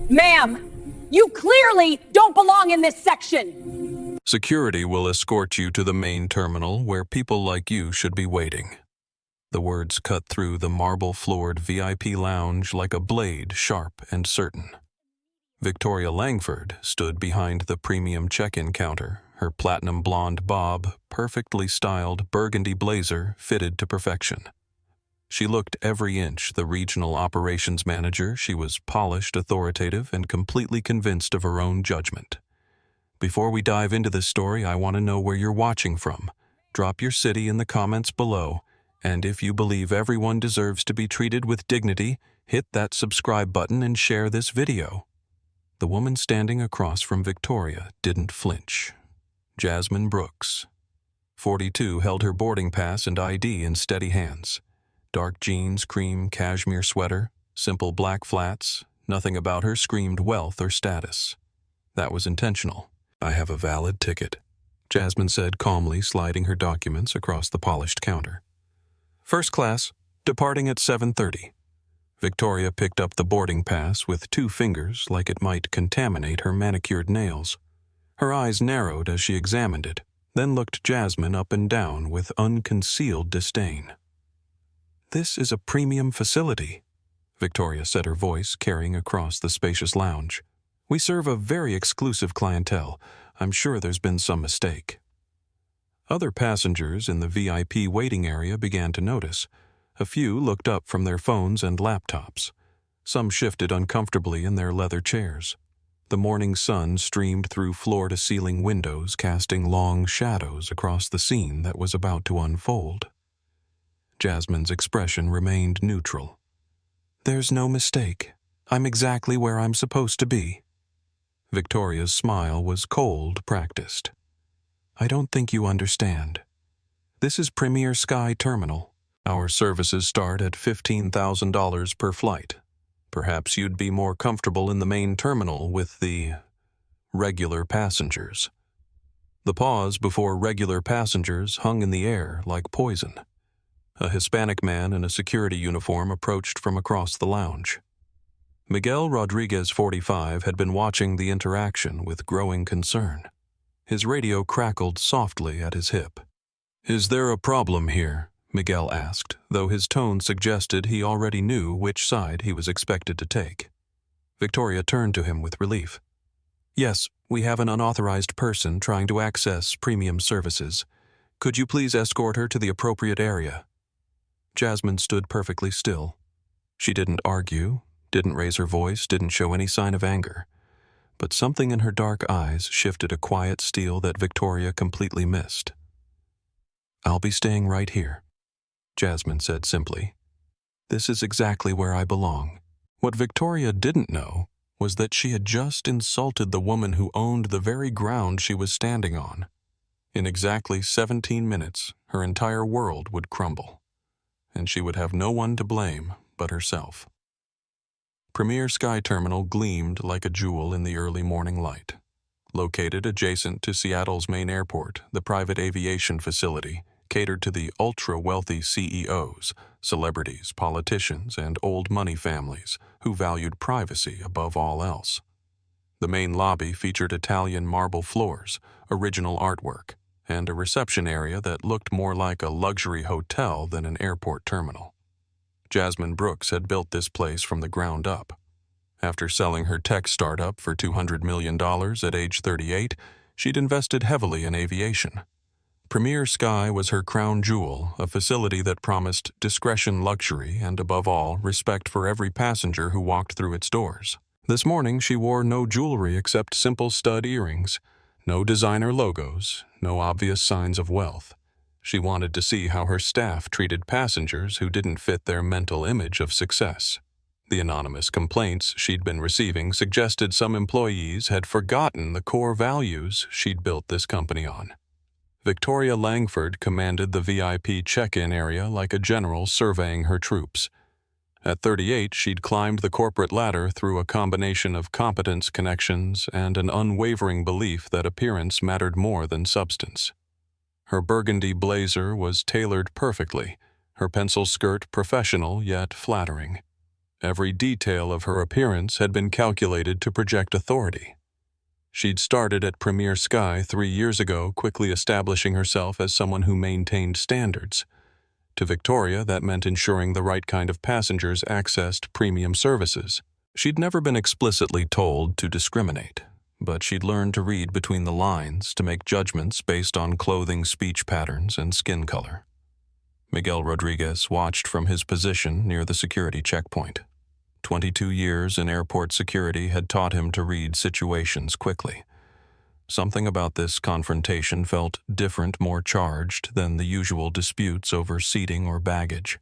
Ma'am, you clearly don't belong in this section. Security will escort you to the main terminal where people like you should be waiting. The words cut through the marble-floored VIP lounge like a blade, sharp and certain. Victoria Langford stood behind the premium check-in counter, her platinum blonde bob, perfectly styled burgundy blazer fitted to perfection. She looked every inch the regional operations manager. She was polished, authoritative, and completely convinced of her own judgment. Before we dive into this story, I want to know where you're watching from. Drop your city in the comments below, and if you believe everyone deserves to be treated with dignity, hit that subscribe button and share this video. The woman standing across from Victoria didn't flinch. Jasmine Brooks, 42, held her boarding pass and ID in steady hands. Dark jeans, cream cashmere sweater, simple black flats, nothing about her screamed wealth or status. That was intentional. "I have a valid ticket," Jasmine said calmly, sliding her documents across the polished counter. "First class, departing at 7:30. Victoria picked up the boarding pass with 2 fingers like it might contaminate her manicured nails. Her eyes narrowed as she examined it, then looked Jasmine up and down with unconcealed disdain. "This is a premium facility," Victoria said, her voice carrying across the spacious lounge. "We serve a very exclusive clientele. I'm sure there's been some mistake." Other passengers in the VIP waiting area began to notice. A few looked up from their phones and laptops. Some shifted uncomfortably in their leather chairs. The morning sun streamed through floor-to-ceiling windows, casting long shadows across the scene that was about to unfold. Jasmine's expression remained neutral. "There's no mistake. I'm exactly where I'm supposed to be." Victoria's smile was cold, practiced. "I don't think you understand. This is Premier Sky Terminal. Our services start at $15,000 per flight. Perhaps you'd be more comfortable in the main terminal with the regular passengers." The pause before regular passengers hung in the air like poison. A Hispanic man in a security uniform approached from across the lounge. Miguel Rodriguez, 45, had been watching the interaction with growing concern. His radio crackled softly at his hip. "Is there a problem here?" Miguel asked, though his tone suggested he already knew which side he was expected to take. Victoria turned to him with relief. "Yes, we have an unauthorized person trying to access premium services. Could you please escort her to the appropriate area?" Jasmine stood perfectly still. She didn't argue, didn't raise her voice, didn't show any sign of anger. But something in her dark eyes shifted a quiet steel that Victoria completely missed. "I'll be staying right here," Jasmine said simply. "This is exactly where I belong." What Victoria didn't know was that she had just insulted the woman who owned the very ground she was standing on. In exactly 17 minutes, her entire world would crumble, and she would have no one to blame but herself. Premier Sky Terminal gleamed like a jewel in the early morning light. Located adjacent to Seattle's main airport, the private aviation facility catered to the ultra-wealthy CEOs, celebrities, politicians, and old money families who valued privacy above all else. The main lobby featured Italian marble floors, original artwork, and a reception area that looked more like a luxury hotel than an airport terminal. Jasmine Brooks had built this place from the ground up. After selling her tech startup for $200 million at age 38, she'd invested heavily in aviation. Premier Sky was her crown jewel, a facility that promised discretion, luxury, and above all, respect for every passenger who walked through its doors. This morning, she wore no jewelry except simple stud earrings, no designer logos, no obvious signs of wealth. She wanted to see how her staff treated passengers who didn't fit their mental image of success. The anonymous complaints she'd been receiving suggested some employees had forgotten the core values she'd built this company on. Victoria Langford commanded the VIP check-in area like a general surveying her troops. At 38, she'd climbed the corporate ladder through a combination of competence, connections, and an unwavering belief that appearance mattered more than substance. Her burgundy blazer was tailored perfectly, her pencil skirt professional yet flattering. Every detail of her appearance had been calculated to project authority. She'd started at Premier Sky 3 years ago, quickly establishing herself as someone who maintained standards. To Victoria, that meant ensuring the right kind of passengers accessed premium services. She'd never been explicitly told to discriminate, but she'd learned to read between the lines to make judgments based on clothing, speech patterns, and skin color. Miguel Rodriguez watched from his position near the security checkpoint. 22 years in airport security had taught him to read situations quickly. Something about this confrontation felt different, more charged than the usual disputes over seating or baggage.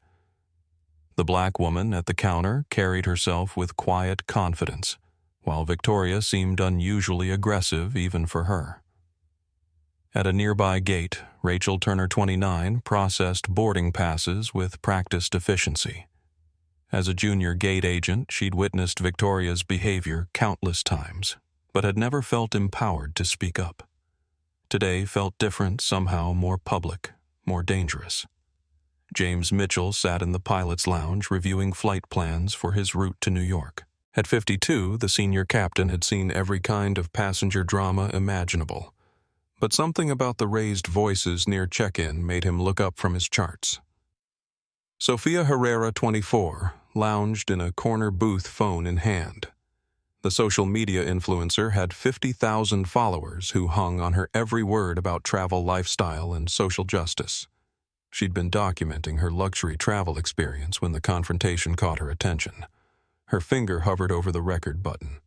The black woman at the counter carried herself with quiet confidence, while Victoria seemed unusually aggressive even for her. At a nearby gate, Rachel Turner, 29, processed boarding passes with practiced efficiency. As a junior gate agent, she'd witnessed Victoria's behavior countless times, but had never felt empowered to speak up. Today felt different, somehow more public, more dangerous. James Mitchell sat in the pilot's lounge reviewing flight plans for his route to New York. At 52, the senior captain had seen every kind of passenger drama imaginable, but something about the raised voices near check-in made him look up from his charts. Sofia Herrera, 24, lounged in a corner booth, phone in hand. The social media influencer had 50,000 followers who hung on her every word about travel lifestyle and social justice. She'd been documenting her luxury travel experience when the confrontation caught her attention. Her finger hovered over the record button.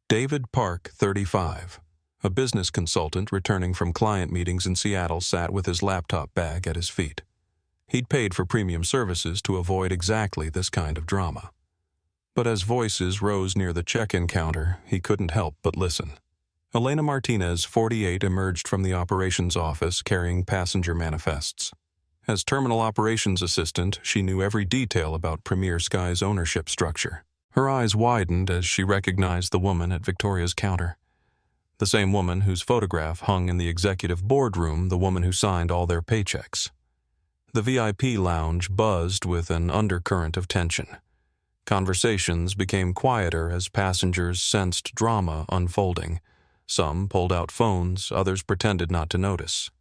David Park, 35, a business consultant returning from client meetings in Seattle, sat with his laptop bag at his feet. He'd paid for premium services to avoid exactly this kind of drama. But as voices rose near the check-in counter, he couldn't help but listen. Elena Martinez, 48, emerged from the operations office carrying passenger manifests. As terminal operations assistant, she knew every detail about Premier Sky's ownership structure. Her eyes widened as she recognized the woman at Victoria's counter. The same woman whose photograph hung in the executive boardroom, the woman who signed all their paychecks. The VIP lounge buzzed with an undercurrent of tension. Conversations became quieter as passengers sensed drama unfolding. Some pulled out phones, others pretended not to notice.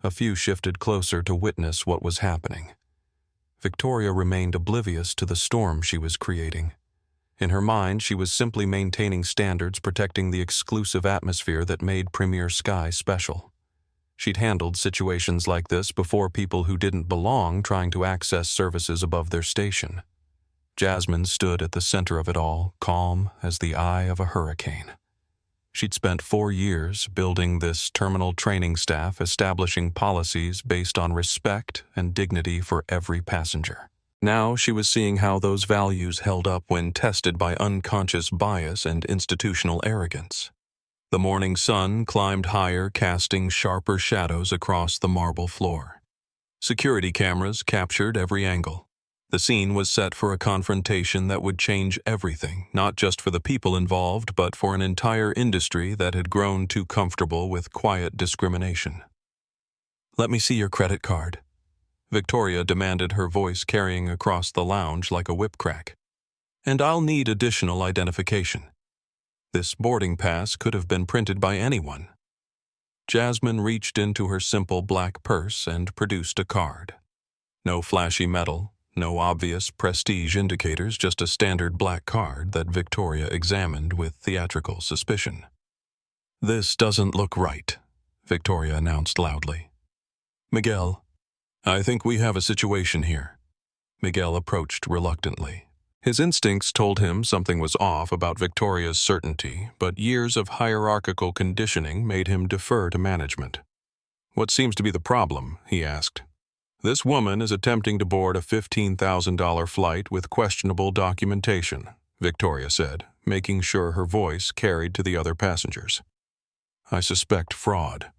A few shifted closer to witness what was happening. Victoria remained oblivious to the storm she was creating. In her mind, she was simply maintaining standards, protecting the exclusive atmosphere that made Premier Sky special. She'd handled situations like this before, people who didn't belong trying to access services above their station. Jasmine stood at the center of it all, calm as the eye of a hurricane. She'd spent 4 years building this terminal training staff, establishing policies based on respect and dignity for every passenger. Now she was seeing how those values held up when tested by unconscious bias and institutional arrogance. The morning sun climbed higher, casting sharper shadows across the marble floor. Security cameras captured every angle. The scene was set for a confrontation that would change everything, not just for the people involved, but for an entire industry that had grown too comfortable with quiet discrimination. "Let me see your credit card," Victoria demanded, her voice carrying across the lounge like a whip crack. "And I'll need additional identification." This boarding pass could have been printed by anyone. Jasmine reached into her simple black purse and produced a card. No flashy metal, no obvious prestige indicators, just a standard black card that Victoria examined with theatrical suspicion. "This doesn't look right," Victoria announced loudly. "Miguel, I think we have a situation here." Miguel approached reluctantly. His instincts told him something was off about Victoria's certainty, but years of hierarchical conditioning made him defer to management. "What seems to be the problem?" he asked. "This woman is attempting to board a $15,000 flight with questionable documentation," Victoria said, making sure her voice carried to the other passengers. "I suspect fraud."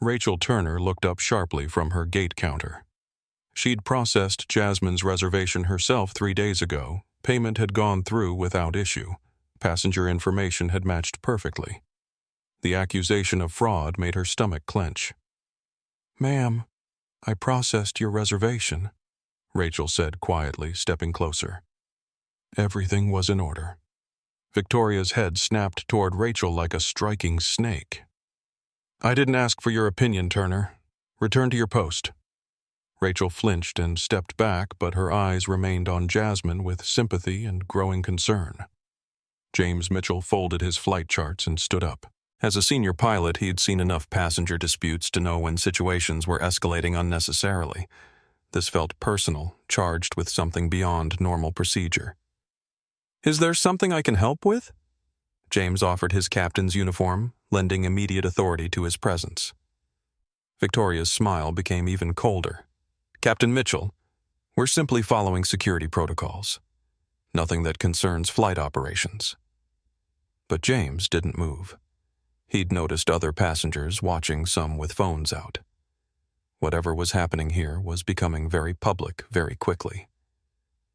Rachel Turner looked up sharply from her gate counter. She'd processed Jasmine's reservation herself 3 days ago. Payment had gone through without issue. Passenger information had matched perfectly. The accusation of fraud made her stomach clench. "Ma'am, I processed your reservation," Rachel said quietly, stepping closer. Everything was in order. Victoria's head snapped toward Rachel like a striking snake. "I didn't ask for your opinion, Turner. Return to your post." Rachel flinched and stepped back, but her eyes remained on Jasmine with sympathy and growing concern. James Mitchell folded his flight charts and stood up. As a senior pilot, he'd seen enough passenger disputes to know when situations were escalating unnecessarily. This felt personal, charged with something beyond normal procedure. "Is there something I can help with?" James offered his captain's uniform, lending immediate authority to his presence. Victoria's smile became even colder. "Captain Mitchell, we're simply following security protocols. Nothing that concerns flight operations." But James didn't move. He'd noticed other passengers watching, some with phones out. Whatever was happening here was becoming very public very quickly.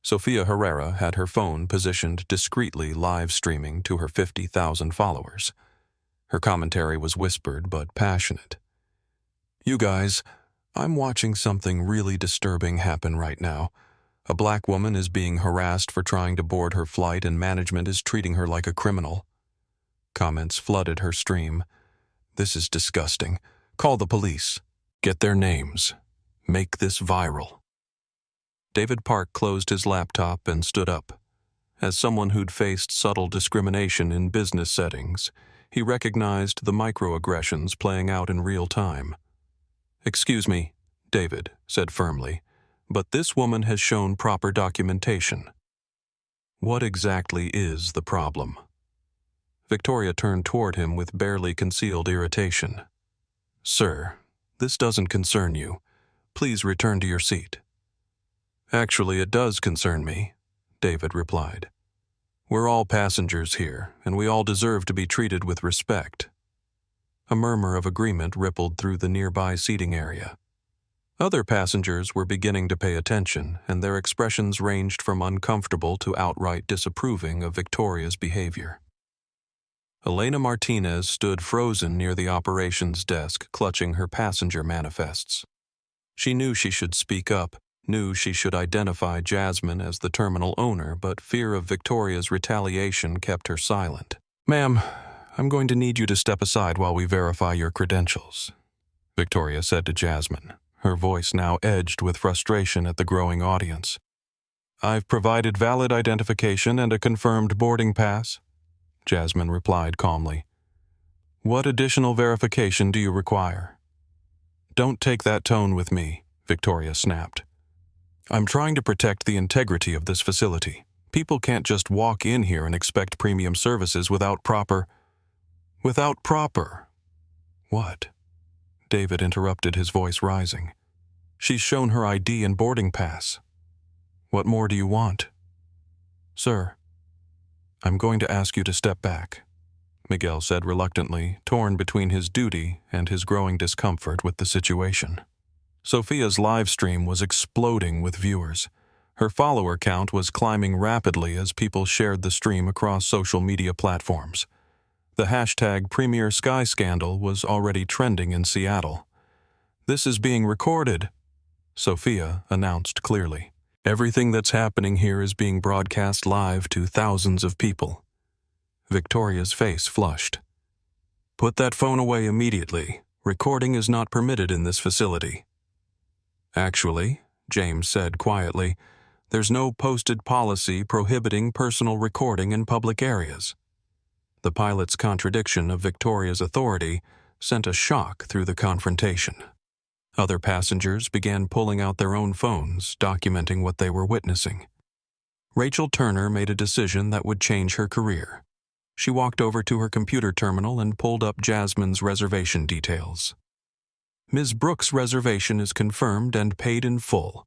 Sofia Herrera had her phone positioned discreetly live streaming to her 50,000 followers. Her commentary was whispered but passionate. "You guys, I'm watching something really disturbing happen right now. A black woman is being harassed for trying to board her flight and management is treating her like a criminal." Comments flooded her stream. "This is disgusting. Call the police. Get their names. Make this viral." David Park closed his laptop and stood up. As someone who'd faced subtle discrimination in business settings, he recognized the microaggressions playing out in real time. "Excuse me," David said firmly, "but this woman has shown proper documentation. What exactly is the problem?" Victoria turned toward him with barely concealed irritation. "Sir, this doesn't concern you. Please return to your seat." "Actually, it does concern me," David replied. "We're all passengers here, and we all deserve to be treated with respect." A murmur of agreement rippled through the nearby seating area. Other passengers were beginning to pay attention, and their expressions ranged from uncomfortable to outright disapproving of Victoria's behavior. Elena Martinez stood frozen near the operations desk, clutching her passenger manifests. She knew she should speak up, knew she should identify Jasmine as the terminal owner, but fear of Victoria's retaliation kept her silent. "Ma'am, I'm going to need you to step aside while we verify your credentials," Victoria said to Jasmine, her voice now edged with frustration at the growing audience. "I've provided valid identification and a confirmed boarding pass," Jasmine replied calmly. "What additional verification do you require?" "Don't take that tone with me," Victoria snapped. "I'm trying to protect the integrity of this facility. People can't just walk in here and expect premium services without proper... What? David interrupted, his voice rising. "She's shown her ID and boarding pass. What more do you want?" "Sir, I'm going to ask you to step back," Miguel said reluctantly, torn between his duty and his growing discomfort with the situation. Sophia's live stream was exploding with viewers. Her follower count was climbing rapidly as people shared the stream across social media platforms. The hashtag Premier Sky Scandal was already trending in Seattle. "This is being recorded," Sophia announced clearly. "Everything that's happening here is being broadcast live to thousands of people." Victoria's face flushed. "Put that phone away immediately. Recording is not permitted in this facility." "Actually," James said quietly, "there's no posted policy prohibiting personal recording in public areas." The pilot's contradiction of Victoria's authority sent a shock through the confrontation. Other passengers began pulling out their own phones, documenting what they were witnessing. Rachel Turner made a decision that would change her career. She walked over to her computer terminal and pulled up Jasmine's reservation details. "Ms. Brooks' reservation is confirmed and paid in full,"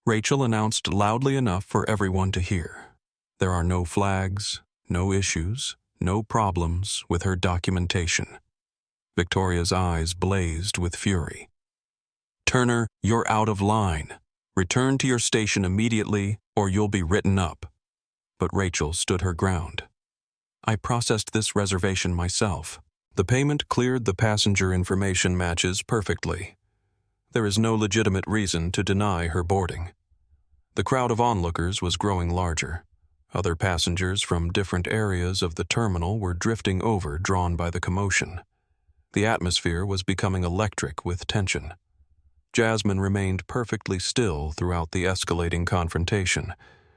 Rachel announced loudly enough for everyone to hear. "There are no flags, no issues, no problems with her documentation." Victoria's eyes blazed with fury. "Turner, you're out of line. Return to your station immediately or you'll be written up." But Rachel stood her ground. "I processed this reservation myself. The payment cleared the passenger information matches perfectly. There is no legitimate reason to deny her boarding." The crowd of onlookers was growing larger. Other passengers from different areas of the terminal were drifting over, drawn by the commotion. The atmosphere was becoming electric with tension. Jasmine remained perfectly still throughout the escalating confrontation.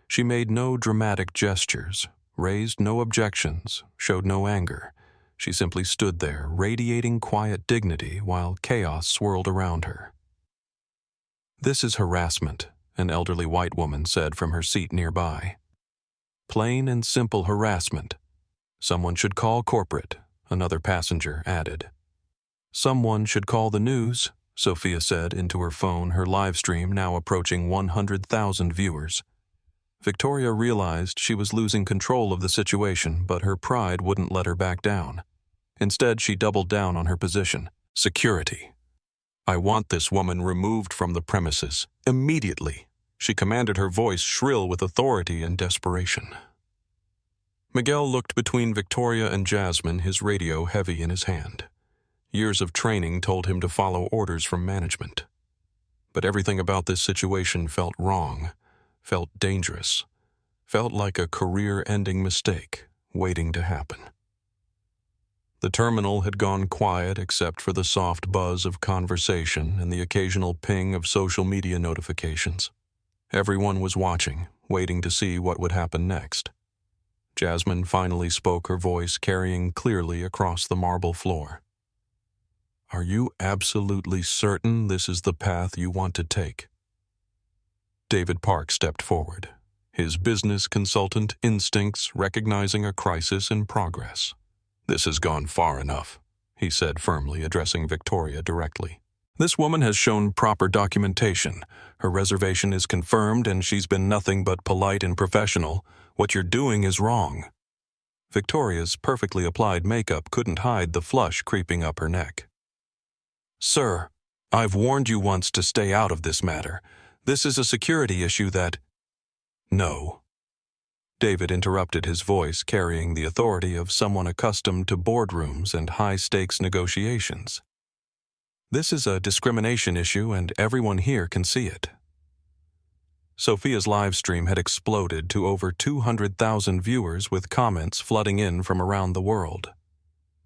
She made no dramatic gestures, raised no objections, showed no anger. She simply stood there, radiating quiet dignity while chaos swirled around her. "This is harassment," an elderly white woman said from her seat nearby. "Plain and simple harassment. Someone should call corporate," another passenger added. "Someone should call the news," Sophia said into her phone, her live stream now approaching 100,000 viewers. Victoria realized she was losing control of the situation, but her pride wouldn't let her back down. Instead, she doubled down on her position. "Security. I want this woman removed from the premises, immediately," she commanded, her voice shrill with authority and desperation. Miguel looked between Victoria and Jasmine, his radio heavy in his hand. Years of training told him to follow orders from management. But everything about this situation felt wrong, felt dangerous, felt like a career-ending mistake waiting to happen. The terminal had gone quiet except for the soft buzz of conversation and the occasional ping of social media notifications. Everyone was watching, waiting to see what would happen next. Jasmine finally spoke, her voice carrying clearly across the marble floor. "Are you absolutely certain this is the path you want to take?" David Park stepped forward, his business consultant instincts recognizing a crisis in progress. "This has gone far enough," he said firmly, addressing Victoria directly. "This woman has shown proper documentation. Her reservation is confirmed and she's been nothing but polite and professional. What you're doing is wrong." Victoria's perfectly applied makeup couldn't hide the flush creeping up her neck. "Sir, I've warned you once to stay out of this matter. This is a security issue that—" "No." David interrupted, his voice carrying the authority of someone accustomed to boardrooms and high-stakes negotiations. "This is a discrimination issue and everyone here can see it." Sophia's live stream had exploded to over 200,000 viewers, with comments flooding in from around the world.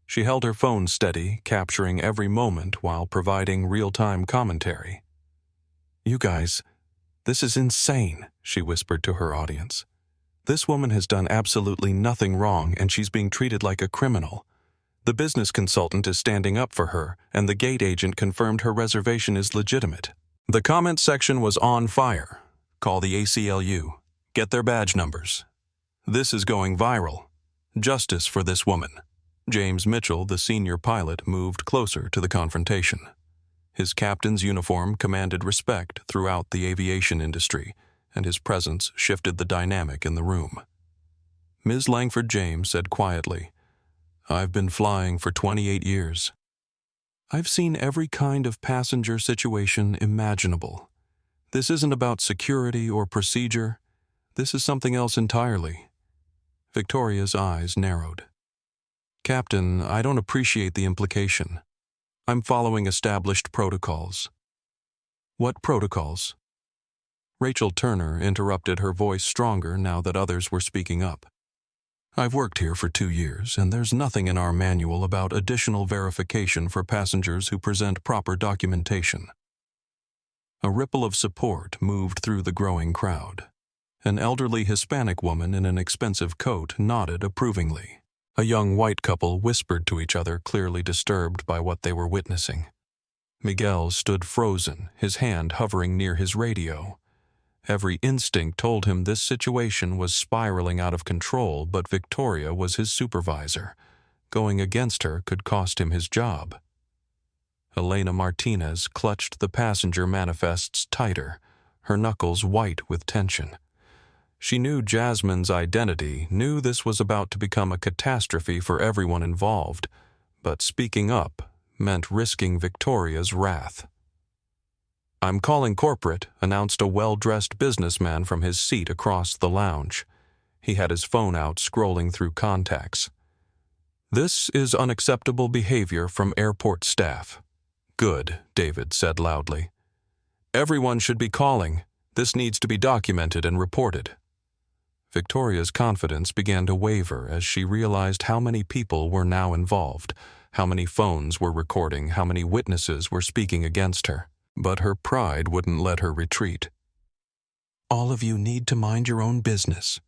She held her phone steady, capturing every moment while providing real-time commentary. "You guys, this is insane," she whispered to her audience. "This woman has done absolutely nothing wrong and she's being treated like a criminal. The business consultant is standing up for her and the gate agent confirmed her reservation is legitimate." The comment section was on fire. "Call the ACLU. Get their badge numbers. This is going viral. Justice for this woman." James Mitchell, the senior pilot, moved closer to the confrontation. His captain's uniform commanded respect throughout the aviation industry, and his presence shifted the dynamic in the room. Ms. Langford James said quietly, "I've been flying for 28 years. I've seen every kind of passenger situation imaginable. This isn't about security or procedure. This is something else entirely." Victoria's eyes narrowed. "Captain, I don't appreciate the implication. I'm following established protocols." "What protocols?" Rachel Turner interrupted, her voice stronger now that others were speaking up. "I've worked here for 2 years, and there's nothing in our manual about additional verification for passengers who present proper documentation." A ripple of support moved through the growing crowd. An elderly Hispanic woman in an expensive coat nodded approvingly. A young white couple whispered to each other, clearly disturbed by what they were witnessing. Miguel stood frozen, his hand hovering near his radio. Every instinct told him this situation was spiraling out of control, but Victoria was his supervisor. Going against her could cost him his job. Elena Martinez clutched the passenger manifests tighter, her knuckles white with tension. She knew Jasmine's identity, knew this was about to become a catastrophe for everyone involved, but speaking up meant risking Victoria's wrath. "I'm calling corporate," announced a well-dressed businessman from his seat across the lounge. He had his phone out, scrolling through contacts. "This is unacceptable behavior from airport staff." "Good," David said loudly. "Everyone should be calling. This needs to be documented and reported." Victoria's confidence began to waver as she realized how many people were now involved, how many phones were recording, how many witnesses were speaking against her. But her pride wouldn't let her retreat. "All of you need to mind your own business,"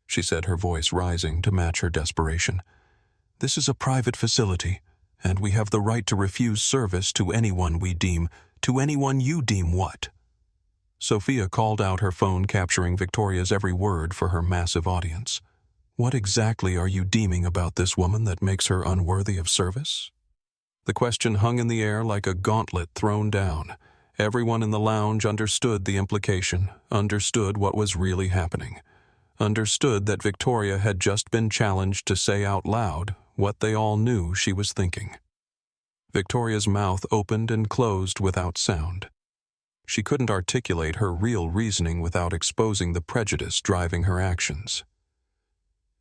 she said, her voice rising to match her desperation. "This is a private facility, and we have the right to refuse service to anyone we deem, to anyone you deem what?" Sophia called out, her phone capturing Victoria's every word for her massive audience. "What exactly are you deeming about this woman that makes her unworthy of service?" The question hung in the air like a gauntlet thrown down. Everyone in the lounge understood the implication, understood what was really happening, understood that Victoria had just been challenged to say out loud what they all knew she was thinking. Victoria's mouth opened and closed without sound. She couldn't articulate her real reasoning without exposing the prejudice driving her actions.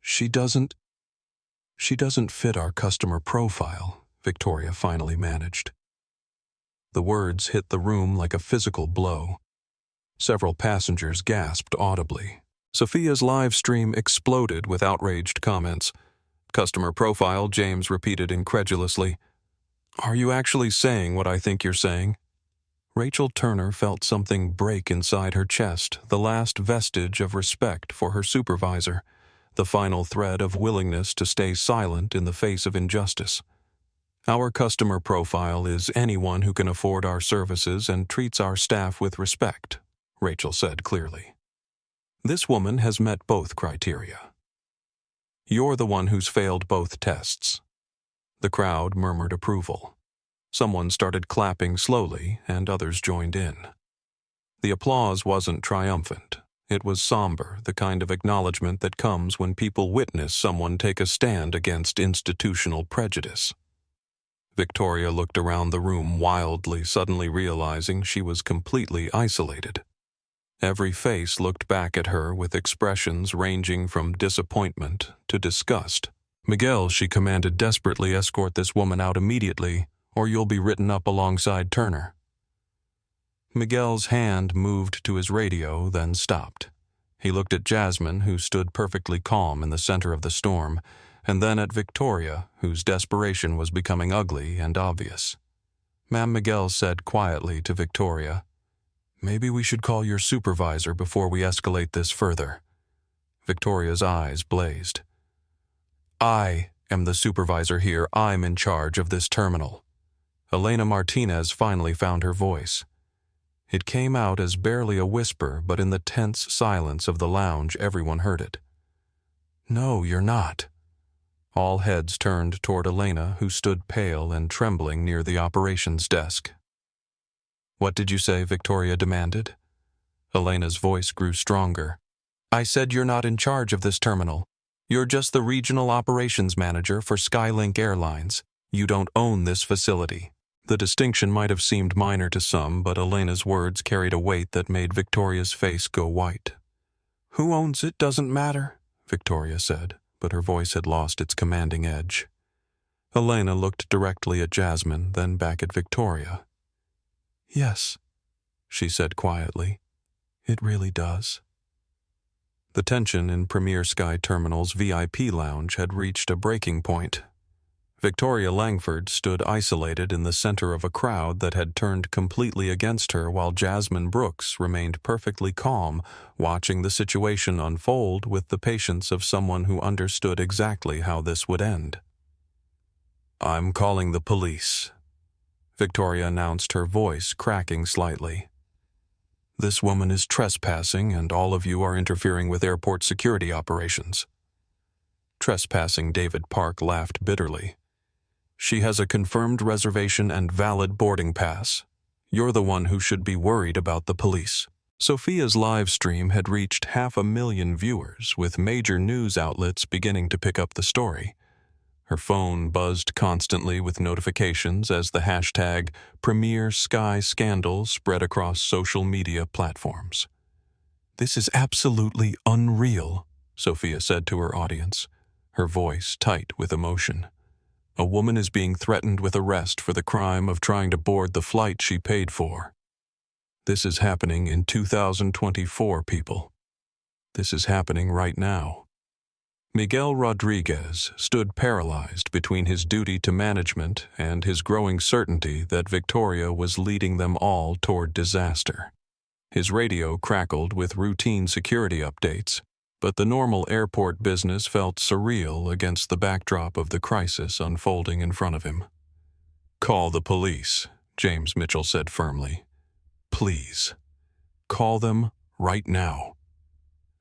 She doesn't fit our customer profile," Victoria finally managed. The words hit the room like a physical blow. Several passengers gasped audibly. Sophia's live stream exploded with outraged comments. "Customer profile," James repeated incredulously. "Are you actually saying what I think you're saying?" Rachel Turner felt something break inside her chest, the last vestige of respect for her supervisor, the final thread of willingness to stay silent in the face of injustice. "Our customer profile is anyone who can afford our services and treats our staff with respect," Rachel said clearly. "This woman has met both criteria. You're the one who's failed both tests." The crowd murmured approval. Someone started clapping slowly, and others joined in. The applause wasn't triumphant. It was somber, the kind of acknowledgement that comes when people witness someone take a stand against institutional prejudice. Victoria looked around the room wildly, suddenly realizing she was completely isolated. Every face looked back at her with expressions ranging from disappointment to disgust. "Miguel," she commanded desperately, "escort this woman out immediately, or you'll be written up alongside Turner." Miguel's hand moved to his radio, then stopped. He looked at Jasmine, who stood perfectly calm in the center of the storm, and then at Victoria, whose desperation was becoming ugly and obvious. Ma'am, Miguel said quietly to Victoria, "Maybe we should call your supervisor before we escalate this further." Victoria's eyes blazed. "I am the supervisor here. I'm in charge of this terminal." Elena Martinez finally found her voice. It came out as barely a whisper, but in the tense silence of the lounge, everyone heard it. "No, you're not." All heads turned toward Elena, who stood pale and trembling near the operations desk. "What did you say?" Victoria demanded. Elena's voice grew stronger. "I said you're not in charge of this terminal. You're just the regional operations manager for Skylink Airlines. You don't own this facility." The distinction might have seemed minor to some, but Elena's words carried a weight that made Victoria's face go white. "Who owns it doesn't matter," Victoria said, but her voice had lost its commanding edge. Elena looked directly at Jasmine, then back at Victoria. "Yes," she said quietly, "it really does." The tension in Premier Sky Terminal's VIP lounge had reached a breaking point. Victoria Langford stood isolated in the center of a crowd that had turned completely against her, while Jasmine Brooks remained perfectly calm, watching the situation unfold with the patience of someone who understood exactly how this would end. "I'm calling the police," Victoria announced, her voice cracking slightly. "This woman is trespassing, and all of you are interfering with airport security operations." Trespassing, David Park laughed bitterly. "She has a confirmed reservation and valid boarding pass. You're the one who should be worried about the police." Sophia's live stream had reached 500,000 viewers, with major news outlets beginning to pick up the story. Her phone buzzed constantly with notifications as the hashtag Premier Sky Scandal spread across social media platforms. "This is absolutely unreal," Sophia said to her audience, her voice tight with emotion. "A woman is being threatened with arrest for the crime of trying to board the flight she paid for. This is happening in 2024, people. This is happening right now. Miguel Rodriguez stood paralyzed between his duty to management and his growing certainty that Victoria was leading them all toward disaster. His radio crackled with routine security updates, but the normal airport business felt surreal against the backdrop of the crisis unfolding in front of him. "Call the police," James Mitchell said firmly. "Please. Call them right now."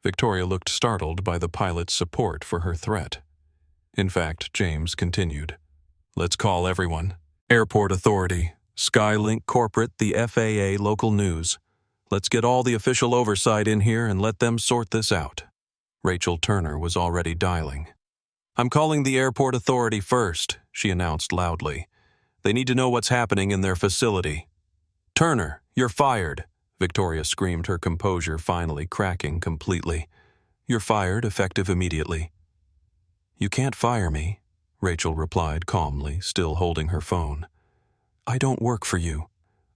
Victoria looked startled by the pilot's support for her threat. In fact, James continued, "Let's call everyone. Airport Authority, Skylink Corporate, the FAA, local news. Let's get all the official oversight in here and let them sort this out." Rachel Turner was already dialing. "I'm calling the Airport Authority first," she announced loudly. "They need to know what's happening in their facility." "Turner, you're fired," Victoria screamed, her composure finally cracking completely. "You're fired, effective immediately." "You can't fire me," Rachel replied calmly, still holding her phone. "I don't work for you.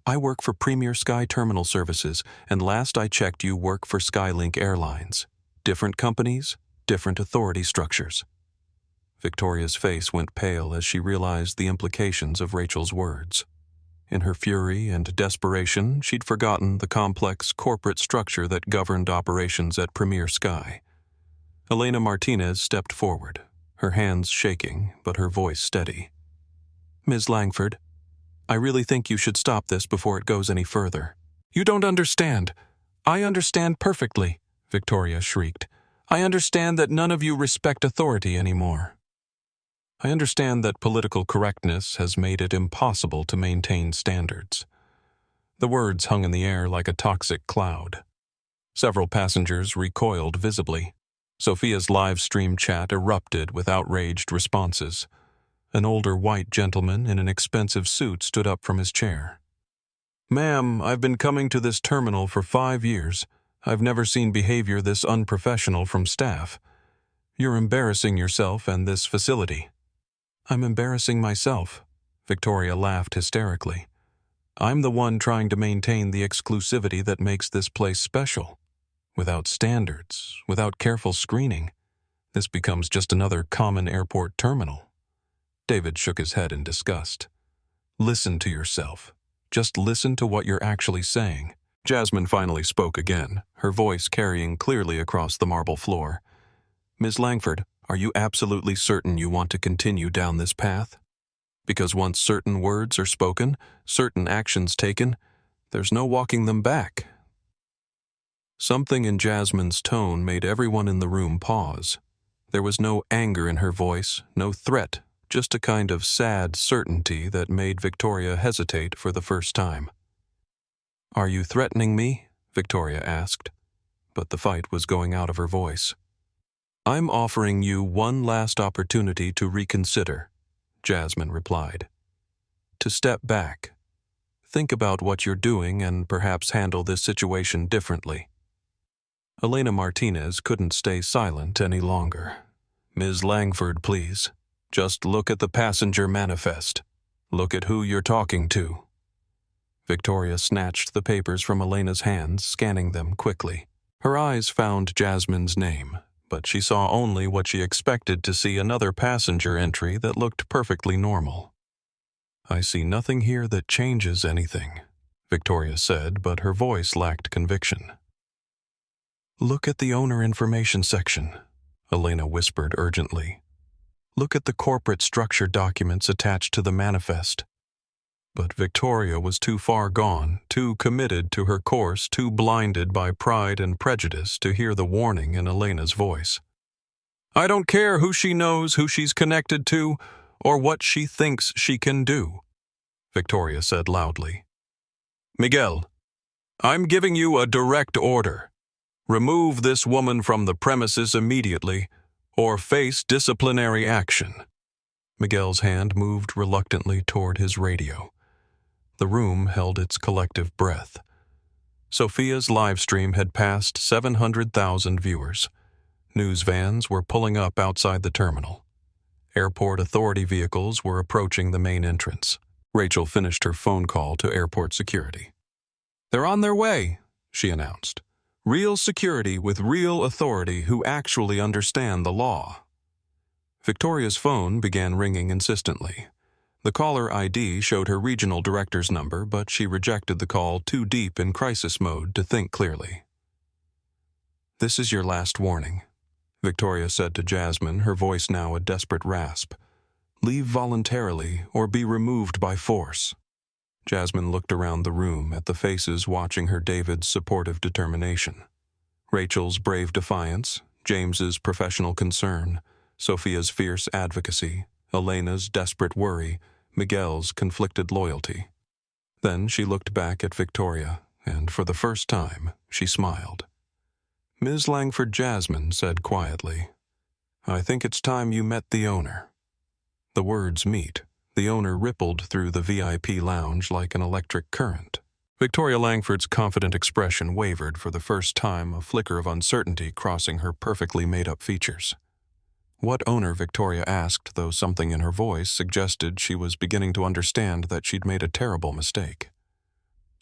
I work for Premier Sky Terminal Services, and last I checked you work for Skylink Airlines. Different companies, different authority structures." Victoria's face went pale as she realized the implications of Rachel's words. In her fury and desperation, she'd forgotten the complex corporate structure that governed operations at Premier Sky. Elena Martinez stepped forward, her hands shaking, but her voice steady. "Ms. Langford, I really think you should stop this before it goes any further." "You don't understand. I understand perfectly," Victoria shrieked. "I understand that none of you respect authority anymore. I understand that political correctness has made it impossible to maintain standards." The words hung in the air like a toxic cloud. Several passengers recoiled visibly. Sophia's live stream chat erupted with outraged responses. An older white gentleman in an expensive suit stood up from his chair. "Ma'am, I've been coming to this terminal for 5 years. I've never seen behavior this unprofessional from staff. You're embarrassing yourself and this facility." "I'm embarrassing myself," Victoria laughed hysterically. "I'm the one trying to maintain the exclusivity that makes this place special. Without standards, without careful screening, this becomes just another common airport terminal." David shook his head in disgust. "Listen to yourself. Just listen to what you're actually saying." Jasmine finally spoke again, her voice carrying clearly across the marble floor. "Ms. Langford, are you absolutely certain you want to continue down this path? Because once certain words are spoken, certain actions taken, there's no walking them back." Something in Jasmine's tone made everyone in the room pause. There was no anger in her voice, no threat, just a kind of sad certainty that made Victoria hesitate for the first time. "Are you threatening me?" Victoria asked, but the fight was going out of her voice. "I'm offering you one last opportunity to reconsider," Jasmine replied. "To step back. Think about what you're doing and perhaps handle this situation differently." Elena Martinez couldn't stay silent any longer. "Ms. Langford, please. Just look at the passenger manifest. Look at who you're talking to." Victoria snatched the papers from Elena's hands, scanning them quickly. Her eyes found Jasmine's name, but she saw only what she expected to see, another passenger entry that looked perfectly normal. "I see nothing here that changes anything," Victoria said, but her voice lacked conviction. "Look at the owner information section," Elena whispered urgently. "Look at the corporate structure documents attached to the manifest." But Victoria was too far gone, too committed to her course, too blinded by pride and prejudice to hear the warning in Elena's voice. "I don't care who she knows, who she's connected to, or what she thinks she can do," Victoria said loudly. "Miguel, I'm giving you a direct order. Remove this woman from the premises immediately, or face disciplinary action." Miguel's hand moved reluctantly toward his radio. The room held its collective breath. Sophia's live stream had passed 700,000 viewers. News vans were pulling up outside the terminal. Airport authority vehicles were approaching the main entrance. Rachel finished her phone call to airport security. "They're on their way," she announced. Real security with real authority who actually understand the law. Victoria's phone began ringing insistently. The caller ID showed her regional director's number, but she rejected the call too deep in crisis mode to think clearly. "This is your last warning," Victoria said to Jasmine, her voice now a desperate rasp. "Leave voluntarily or be removed by force." Jasmine looked around the room at the faces watching her, David's supportive determination, Rachel's brave defiance, James's professional concern, Sophia's fierce advocacy, Elena's desperate worry, Miguel's conflicted loyalty. Then she looked back at Victoria, and for the first time, she smiled. Ms. Langford Jasmine said quietly, "I think it's time you met the owner." The words meet. The owner rippled through the VIP lounge like an electric current. Victoria Langford's confident expression wavered for the first time, a flicker of uncertainty crossing her perfectly made-up features. What owner, Victoria asked, though something in her voice suggested she was beginning to understand that she'd made a terrible mistake.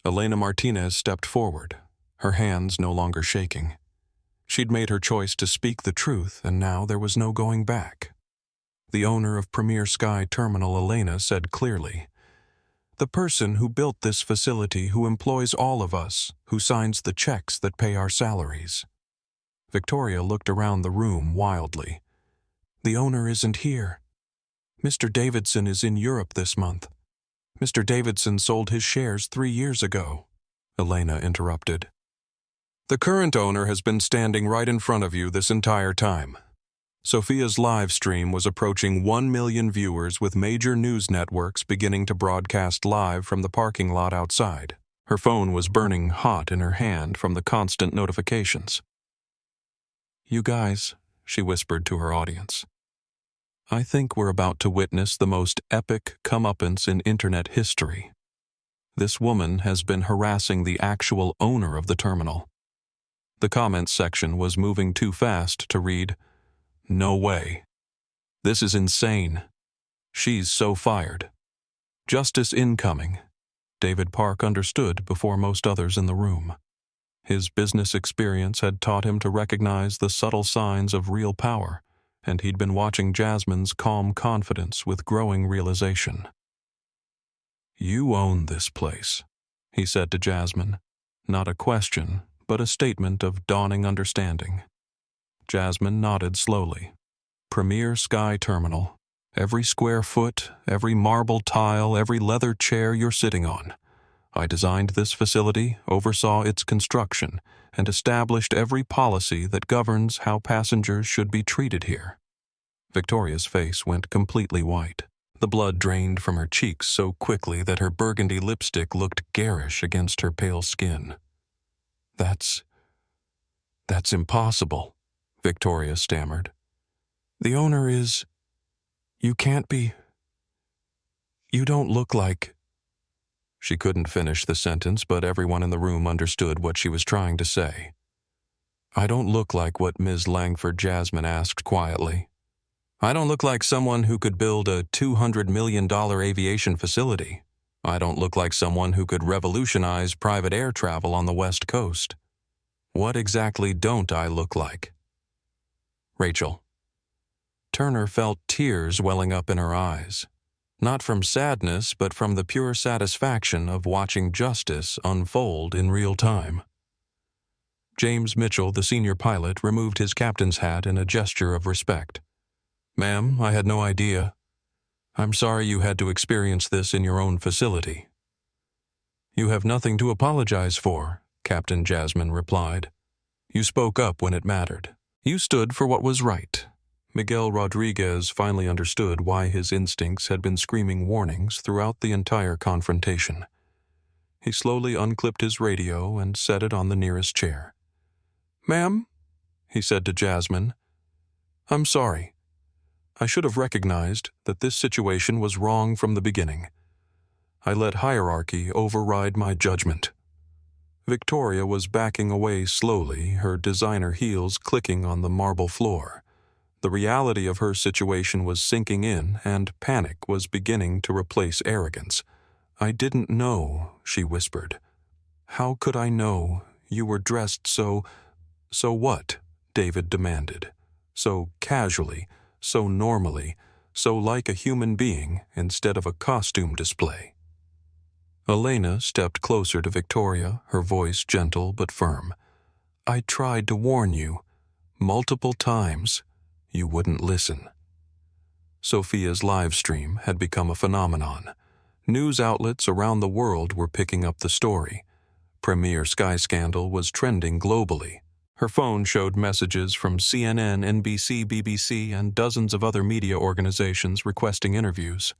Elena Martinez stepped forward, her hands no longer shaking. She'd made her choice to speak the truth, and now there was no going back. The owner of Premier Sky Terminal, Elena, said clearly, "The person who built this facility, who employs all of us, who signs the checks that pay our salaries." Victoria looked around the room wildly. "The owner isn't here. Mr. Davidson is in Europe this month. Mr. Davidson sold his shares 3 years ago," Elena interrupted. "The current owner has been standing right in front of you this entire time." Sophia's live stream was approaching 1 million viewers, with major news networks beginning to broadcast live from the parking lot outside. Her phone was burning hot in her hand from the constant notifications. "You guys," she whispered to her audience, "I think we're about to witness the most epic comeuppance in internet history. This woman has been harassing the actual owner of the terminal." The comments section was moving too fast to read, "No way. This is insane. She's so fired. Justice incoming." David Park understood before most others in the room. His business experience had taught him to recognize the subtle signs of real power, and he'd been watching Jasmine's calm confidence with growing realization. "You own this place," he said to Jasmine. Not a question, but a statement of dawning understanding. Jasmine nodded slowly. "Premier Sky Terminal. Every square foot, every marble tile, every leather chair you're sitting on. I designed this facility, oversaw its construction, and established every policy that governs how passengers should be treated here." Victoria's face went completely white. The blood drained from her cheeks so quickly that her burgundy lipstick looked garish against her pale skin. That's impossible," Victoria stammered. "The owner is... You can't be... You don't look like..." She couldn't finish the sentence, but everyone in the room understood what she was trying to say. "I don't look like what Ms. Langford Jasmine asked quietly. I don't look like someone who could build a $200 million aviation facility. I don't look like someone who could revolutionize private air travel on the West Coast. What exactly don't I look like?" "Rachel." Turner felt tears welling up in her eyes, not from sadness, but from the pure satisfaction of watching justice unfold in real time. James Mitchell, the senior pilot, removed his captain's hat in a gesture of respect. "Ma'am, I had no idea. I'm sorry you had to experience this in your own facility." "You have nothing to apologize for," Captain Jasmine replied. "You spoke up when it mattered. You stood for what was right." Miguel Rodriguez finally understood why his instincts had been screaming warnings throughout the entire confrontation. He slowly unclipped his radio and set it on the nearest chair. "Ma'am," he said to Jasmine, "I'm sorry. I should have recognized that this situation was wrong from the beginning. I let hierarchy override my judgment." Victoria was backing away slowly, her designer heels clicking on the marble floor. The reality of her situation was sinking in, and panic was beginning to replace arrogance. "I didn't know," she whispered. "How could I know? You were dressed so what? David demanded. So casually, so normally, so like a human being instead of a costume display. Elena stepped closer to Victoria, her voice gentle but firm. I tried to warn you. Multiple times. You wouldn't listen. Sophia's live stream had become a phenomenon. News outlets around the world were picking up the story. Premier Sky Scandal was trending globally. Her phone showed messages from CNN, NBC, BBC, and dozens of other media organizations requesting interviews.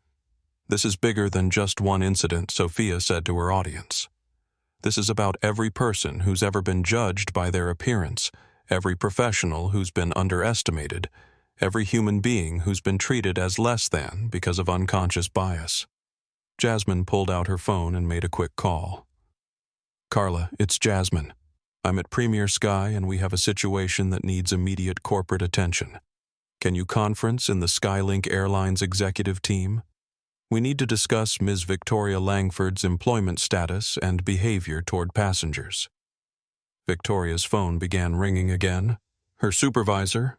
This is bigger than just one incident, Sophia said to her audience. This is about every person who's ever been judged by their appearance, every professional who's been underestimated, every human being who's been treated as less than because of unconscious bias. Jasmine pulled out her phone and made a quick call. Carla, it's Jasmine. I'm at Premier Sky and we have a situation that needs immediate corporate attention. Can you conference in the Skylink Airlines executive team? We need to discuss Ms. Victoria Langford's employment status and behavior toward passengers. Victoria's phone began ringing again. Her supervisor's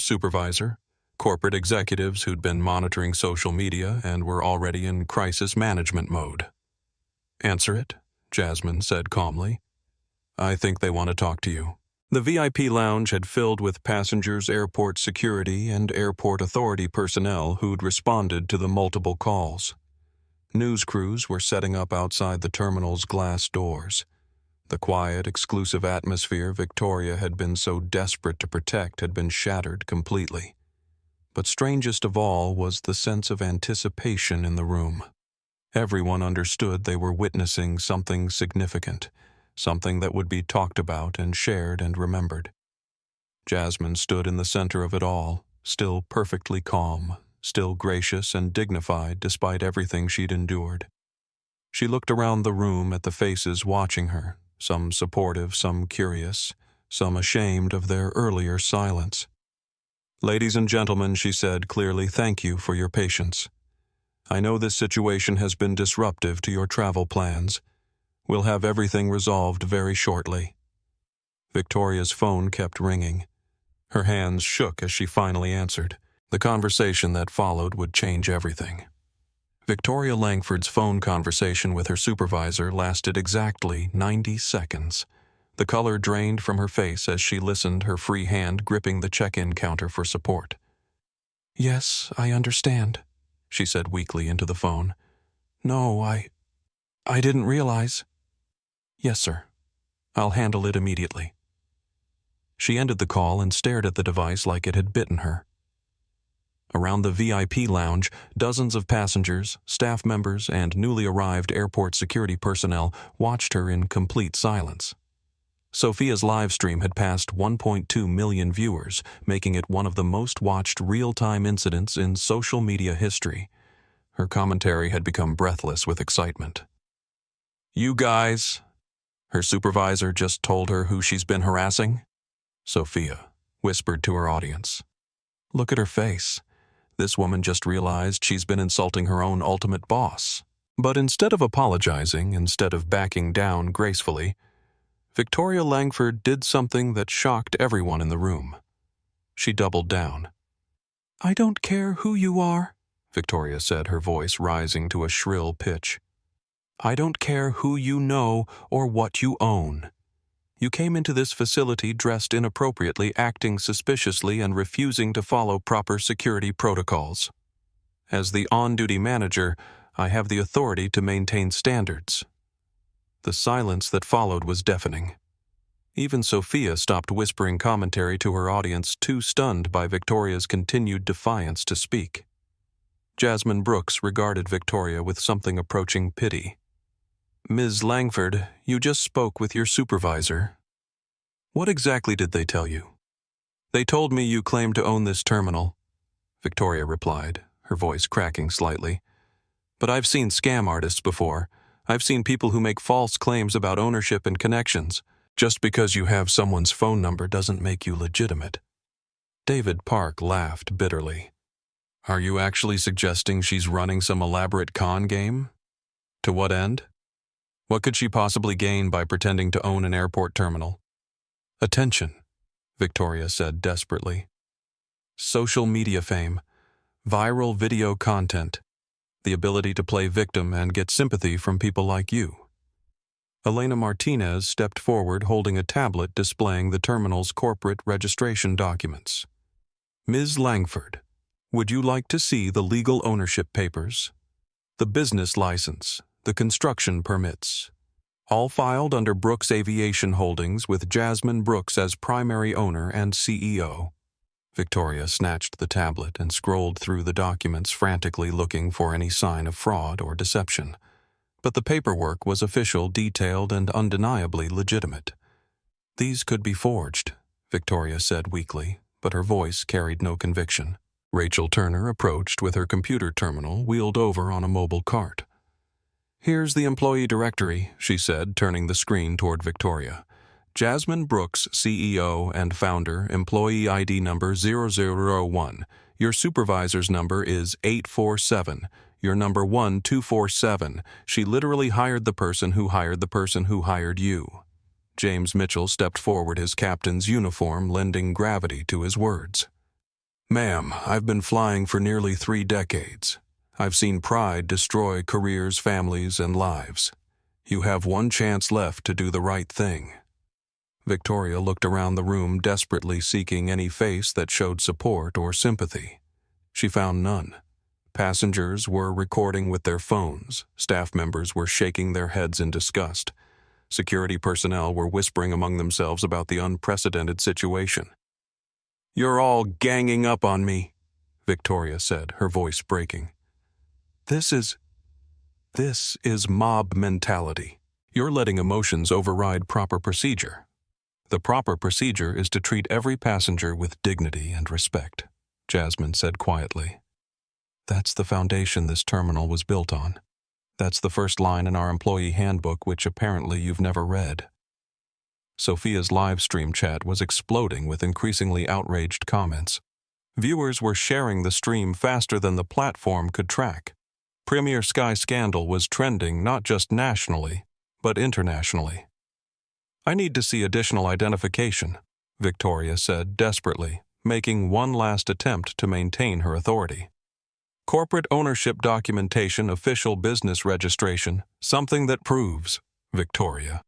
supervisor, corporate executives who'd been monitoring social media and were already in crisis management mode. Answer it, Jasmine said calmly. I think they want to talk to you. The VIP lounge had filled with passengers, airport security, and airport authority personnel who'd responded to the multiple calls. News crews were setting up outside the terminal's glass doors. The quiet, exclusive atmosphere Victoria had been so desperate to protect had been shattered completely. But strangest of all was the sense of anticipation in the room. Everyone understood they were witnessing something significant, something that would be talked about and shared and remembered. Jasmine stood in the center of it all, still perfectly calm, still gracious and dignified despite everything she'd endured. She looked around the room at the faces watching her, some supportive, some curious, some ashamed of their earlier silence. Ladies and gentlemen, she said clearly, thank you for your patience. I know this situation has been disruptive to your travel plans. We'll have everything resolved very shortly. Victoria's phone kept ringing. Her hands shook as she finally answered. The conversation that followed would change everything. Victoria Langford's phone conversation with her supervisor lasted exactly 90 seconds. The color drained from her face as she listened, her free hand gripping the check-in counter for support. Yes, I understand, she said weakly into the phone. No, I didn't realize. Yes, sir. I'll handle it immediately. She ended the call and stared at the device like it had bitten her. Around the VIP lounge, dozens of passengers, staff members, and newly arrived airport security personnel watched her in complete silence. Sophia's live stream had passed 1.2 million viewers, making it one of the most watched real-time incidents in social media history. Her commentary had become breathless with excitement. You guys, her supervisor just told her who she's been harassing? Sophia whispered to her audience. Look at her face. This woman just realized she's been insulting her own ultimate boss. But instead of apologizing, instead of backing down gracefully, Victoria Langford did something that shocked everyone in the room. She doubled down. I don't care who you are, Victoria said, her voice rising to a shrill pitch. I don't care who you know or what you own. You came into this facility dressed inappropriately, acting suspiciously, and refusing to follow proper security protocols. As the on-duty manager, I have the authority to maintain standards. The silence that followed was deafening. Even Sophia stopped whispering commentary to her audience, too stunned by Victoria's continued defiance to speak. Jasmine Brooks regarded Victoria with something approaching pity. Ms. Langford, you just spoke with your supervisor. What exactly did they tell you? They told me you claim to own this terminal, Victoria replied, her voice cracking slightly. But I've seen scam artists before. I've seen people who make false claims about ownership and connections. Just because you have someone's phone number doesn't make you legitimate. David Park laughed bitterly. Are you actually suggesting she's running some elaborate con game? To what end? What could she possibly gain by pretending to own an airport terminal? Attention, Victoria said desperately. Social media fame, viral video content, the ability to play victim and get sympathy from people like you. Elena Martinez stepped forward holding a tablet displaying the terminal's corporate registration documents. Ms. Langford, would you like to see the legal ownership papers? The business license, the construction permits, all filed under Brooks Aviation Holdings with Jasmine Brooks as primary owner and CEO. Victoria snatched the tablet and scrolled through the documents frantically looking for any sign of fraud or deception. But the paperwork was official, detailed, and undeniably legitimate. These could be forged, Victoria said weakly, but her voice carried no conviction. Rachel Turner approached with her computer terminal wheeled over on a mobile cart. Here's the employee directory, she said, turning the screen toward Victoria. Jasmine Brooks, CEO and founder, employee ID number 0001. Your supervisor's number is 847. Your number 1247. She literally hired the person who hired the person who hired you. James Mitchell stepped forward, his captain's uniform lending gravity to his words. Ma'am, I've been flying for nearly 3 decades. I've seen pride destroy careers, families, and lives. You have one chance left to do the right thing. Victoria looked around the room, desperately seeking any face that showed support or sympathy. She found none. Passengers were recording with their phones. Staff members were shaking their heads in disgust. Security personnel were whispering among themselves about the unprecedented situation. You're all ganging up on me, Victoria said, her voice breaking. This is mob mentality. You're letting emotions override proper procedure. The proper procedure is to treat every passenger with dignity and respect, Jasmine said quietly. That's the foundation this terminal was built on. That's the first line in our employee handbook, which apparently you've never read. Sophia's live stream chat was exploding with increasingly outraged comments. Viewers were sharing the stream faster than the platform could track. Premier Sky scandal was trending not just nationally, but internationally. I need to see additional identification, Victoria said desperately, making one last attempt to maintain her authority. Corporate ownership documentation, official business registration, something that proves, Victoria.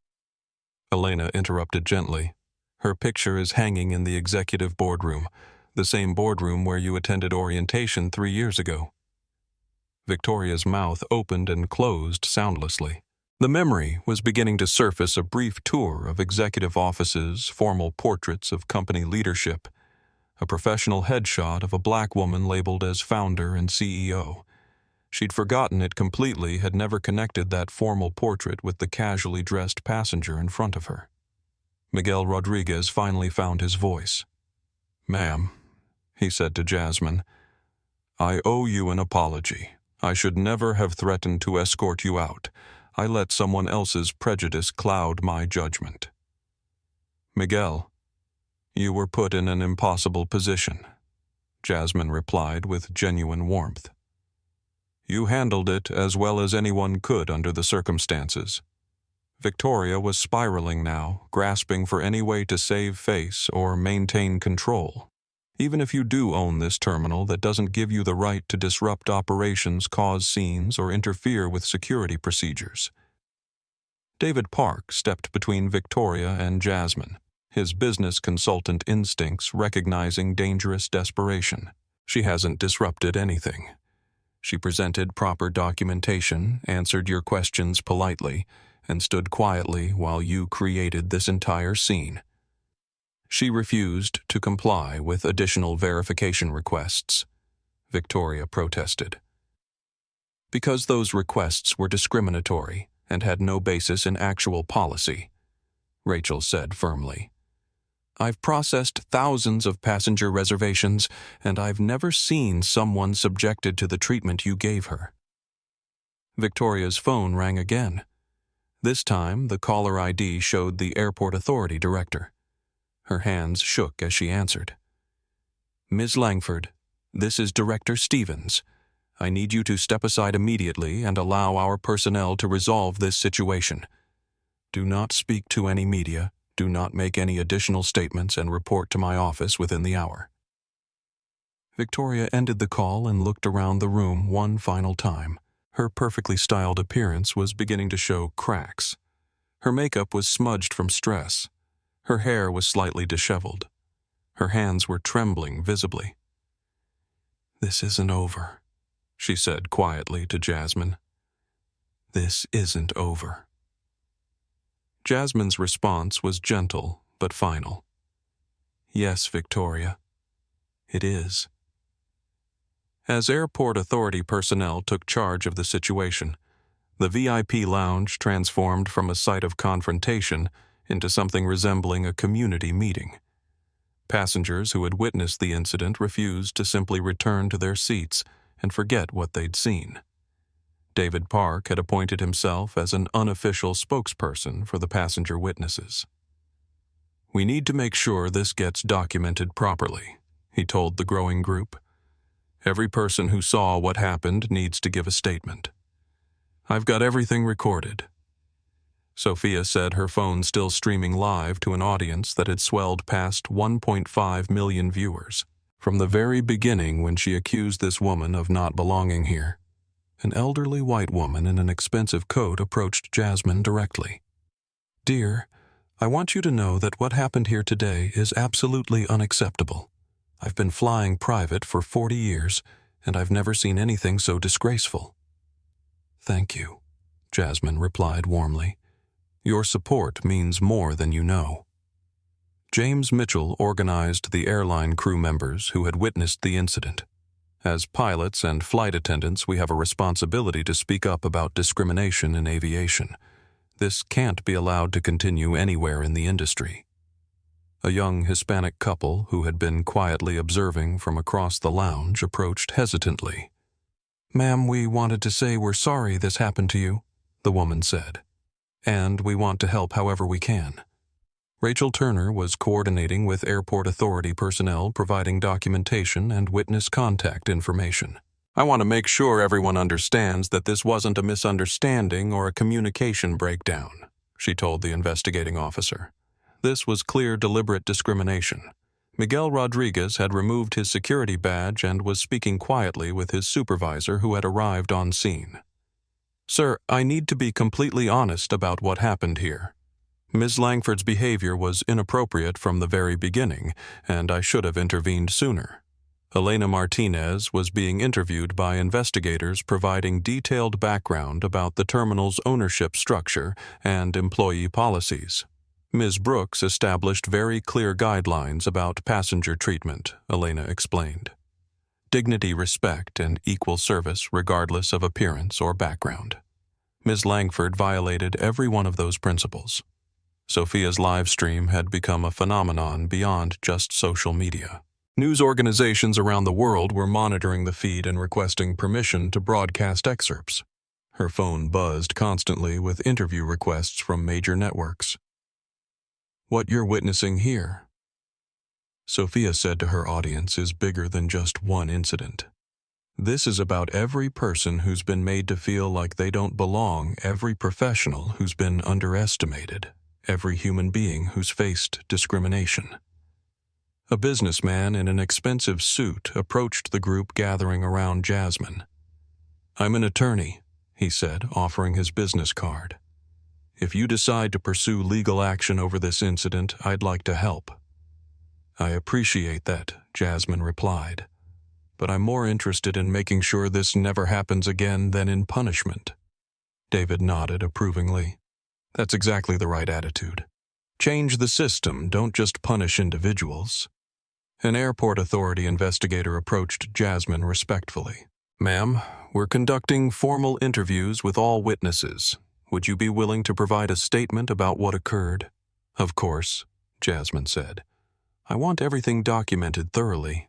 Elena interrupted gently. Her picture is hanging in the executive boardroom, the same boardroom where you attended orientation 3 years ago. Victoria's mouth opened and closed soundlessly. The memory was beginning to surface, a brief tour of executive offices, formal portraits of company leadership, a professional headshot of a black woman labeled as founder and CEO. She'd forgotten it completely, had never connected that formal portrait with the casually dressed passenger in front of her. Miguel Rodriguez finally found his voice. Ma'am, he said to Jasmine, I owe you an apology. I should never have threatened to escort you out. I let someone else's prejudice cloud my judgment. Miguel, you were put in an impossible position, Jasmine replied with genuine warmth. You handled it as well as anyone could under the circumstances. Victoria was spiraling now, grasping for any way to save face or maintain control. Even if you do own this terminal, that doesn't give you the right to disrupt operations, cause scenes, or interfere with security procedures. David Park stepped between Victoria and Jasmine, his business consultant instincts recognizing dangerous desperation. She hasn't disrupted anything. She presented proper documentation, answered your questions politely, and stood quietly while you created this entire scene. She refused to comply with additional verification requests, Victoria protested. Because those requests were discriminatory and had no basis in actual policy, Rachel said firmly. I've processed thousands of passenger reservations, and I've never seen someone subjected to the treatment you gave her. Victoria's phone rang again. This time, the caller ID showed the airport authority director. Her hands shook as she answered. Ms. Langford, this is Director Stevens. I need you to step aside immediately and allow our personnel to resolve this situation. Do not speak to any media, do not make any additional statements, and report to my office within the hour." Victoria ended the call and looked around the room one final time. Her perfectly styled appearance was beginning to show cracks. Her makeup was smudged from stress. Her hair was slightly disheveled. Her hands were trembling visibly. "This isn't over," she said quietly to Jasmine. "This isn't over." Jasmine's response was gentle but final. "Yes, Victoria, it is." As airport authority personnel took charge of the situation, the VIP lounge transformed from a site of confrontation into something resembling a community meeting. Passengers who had witnessed the incident refused to simply return to their seats and forget what they'd seen. David Park had appointed himself as an unofficial spokesperson for the passenger witnesses. "We need to make sure this gets documented properly," he told the growing group. "Every person who saw what happened needs to give a statement. I've got everything recorded." Sophia said, her phone still streaming live to an audience that had swelled past 1.5 million viewers. From the very beginning, when she accused this woman of not belonging here, an elderly white woman in an expensive coat approached Jasmine directly. "Dear, I want you to know that what happened here today is absolutely unacceptable. I've been flying private for 40 years, and I've never seen anything so disgraceful." "Thank you," Jasmine replied warmly. "Your support means more than you know." James Mitchell organized the airline crew members who had witnessed the incident. As pilots and flight attendants, we have a responsibility to speak up about discrimination in aviation. This can't be allowed to continue anywhere in the industry. A young Hispanic couple who had been quietly observing from across the lounge approached hesitantly. "Ma'am, we wanted to say we're sorry this happened to you," the woman said, "and we want to help however we can." Rachel Turner was coordinating with airport authority personnel, providing documentation and witness contact information. "I want to make sure everyone understands that this wasn't a misunderstanding or a communication breakdown," she told the investigating officer. "This was clear, deliberate discrimination. Miguel Rodriguez had removed his security badge and was speaking quietly with his supervisor who had arrived on scene. Sir, I need to be completely honest about what happened here. Ms. Langford's behavior was inappropriate from the very beginning, and I should have intervened sooner." Elena Martinez was being interviewed by investigators providing detailed background about the terminal's ownership structure and employee policies. Ms. Brooks established very clear guidelines about passenger treatment, Elena explained. Dignity, respect, and equal service regardless of appearance or background. Ms. Langford violated every one of those principles. Sophia's live stream had become a phenomenon beyond just social media. News organizations around the world were monitoring the feed and requesting permission to broadcast excerpts. Her phone buzzed constantly with interview requests from major networks. "What you're witnessing here," Sophia said to her audience, "is bigger than just one incident. This is about every person who's been made to feel like they don't belong, every professional who's been underestimated, every human being who's faced discrimination." A businessman in an expensive suit approached the group gathering around Jasmine. "I'm an attorney," he said, offering his business card. "If you decide to pursue legal action over this incident, I'd like to help." "I appreciate that," Jasmine replied, "but I'm more interested in making sure this never happens again than in punishment." David nodded approvingly. "That's exactly the right attitude. Change the system, don't just punish individuals." An airport authority investigator approached Jasmine respectfully. "Ma'am, we're conducting formal interviews with all witnesses. Would you be willing to provide a statement about what occurred?" "Of course," Jasmine said. "I want everything documented thoroughly."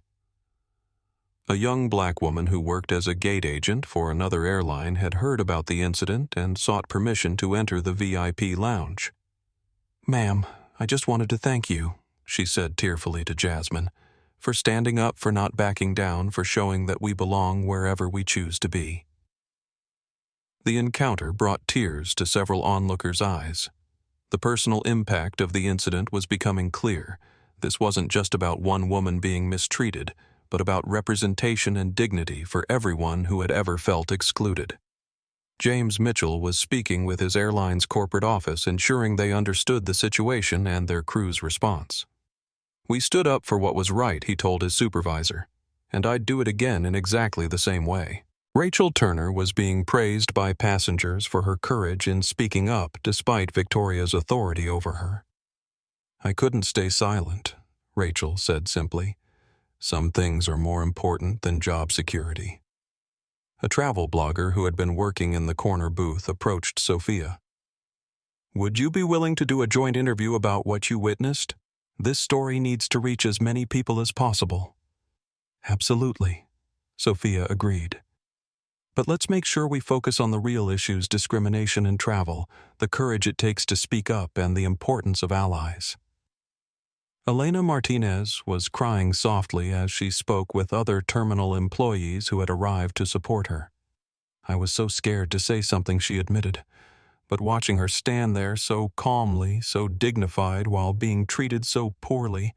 A young black woman who worked as a gate agent for another airline had heard about the incident and sought permission to enter the VIP lounge. "Ma'am, I just wanted to thank you," she said tearfully to Jasmine, "for standing up, for not backing down, for showing that we belong wherever we choose to be." The encounter brought tears to several onlookers' eyes. The personal impact of the incident was becoming clear. This wasn't just about one woman being mistreated, but about representation and dignity for everyone who had ever felt excluded. James Mitchell was speaking with his airline's corporate office, ensuring they understood the situation and their crew's response. "We stood up for what was right," he told his supervisor, "and I'd do it again in exactly the same way." Rachel Turner was being praised by passengers for her courage in speaking up despite Victoria's authority over her. "I couldn't stay silent," Rachel said simply. "Some things are more important than job security." A travel blogger who had been working in the corner booth approached Sophia. "Would you be willing to do a joint interview about what you witnessed? This story needs to reach as many people as possible." "Absolutely," Sophia agreed. "But let's make sure we focus on the real issues: discrimination in travel, the courage it takes to speak up, and the importance of allies." Elena Martinez was crying softly as she spoke with other terminal employees who had arrived to support her. "I was so scared to say something," she admitted, "but watching her stand there so calmly, so dignified, while being treated so poorly,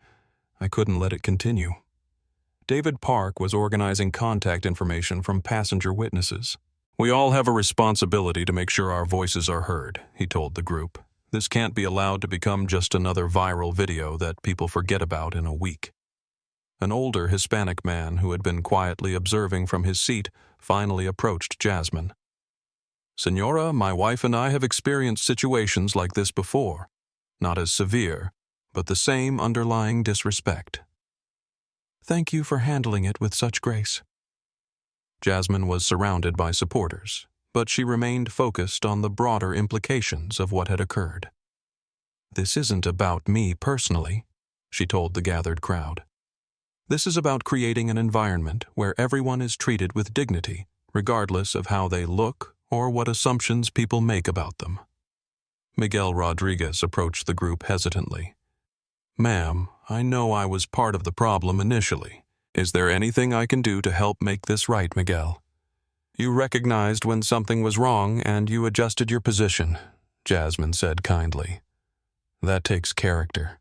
I couldn't let it continue." David Park was organizing contact information from passenger witnesses. "We all have a responsibility to make sure our voices are heard," he told the group. "This can't be allowed to become just another viral video that people forget about in a week." An older Hispanic man who had been quietly observing from his seat finally approached Jasmine. "Senora, my wife and I have experienced situations like this before. Not as severe, but the same underlying disrespect." "Thank you for handling it with such grace." Jasmine was surrounded by supporters, but she remained focused on the broader implications of what had occurred. "This isn't about me personally," she told the gathered crowd. "This is about creating an environment where everyone is treated with dignity, regardless of how they look or what assumptions people make about them." Miguel Rodriguez approached the group hesitantly. "Ma'am, I know I was part of the problem initially. Is there anything I can do to help make this right, Miguel?" "You recognized when something was wrong and you adjusted your position," Jasmine said kindly. "That takes character.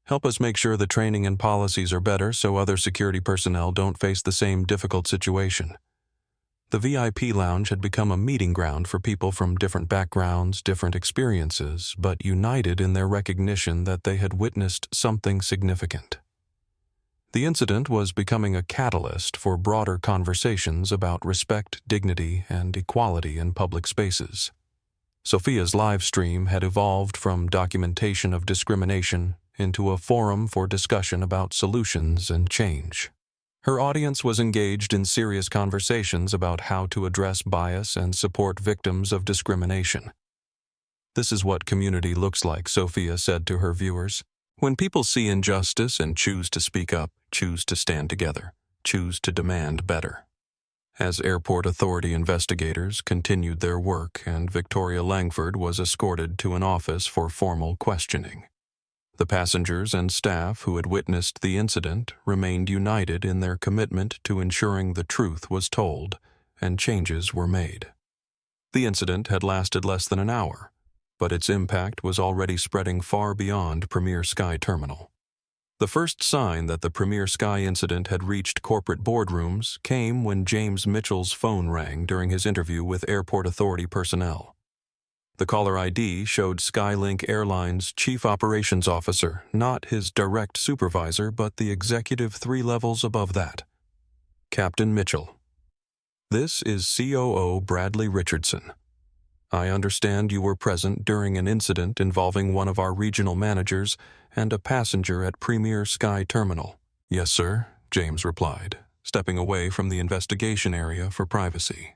Help us make sure the training and policies are better so other security personnel don't face the same difficult situation." The VIP lounge had become a meeting ground for people from different backgrounds, different experiences, but united in their recognition that they had witnessed something significant. The incident was becoming a catalyst for broader conversations about respect, dignity, and equality in public spaces. Sophia's live stream had evolved from documentation of discrimination into a forum for discussion about solutions and change. Her audience was engaged in serious conversations about how to address bias and support victims of discrimination. "This is what community looks like," Sophia said to her viewers. "When people see injustice and choose to speak up, choose to stand together, choose to demand better." As airport authority investigators continued their work and Victoria Langford was escorted to an office for formal questioning, the passengers and staff who had witnessed the incident remained united in their commitment to ensuring the truth was told and changes were made. The incident had lasted less than an hour, but its impact was already spreading far beyond Premier Sky Terminal. The first sign that the Premier Sky incident had reached corporate boardrooms came when James Mitchell's phone rang during his interview with airport authority personnel. The caller ID showed Skylink Airlines' chief operations officer, not his direct supervisor, but the executive 3 levels above that. "Captain Mitchell, this is COO Bradley Richardson. I understand you were present during an incident involving one of our regional managers and a passenger at Premier Sky Terminal." "Yes, sir," James replied, stepping away from the investigation area for privacy.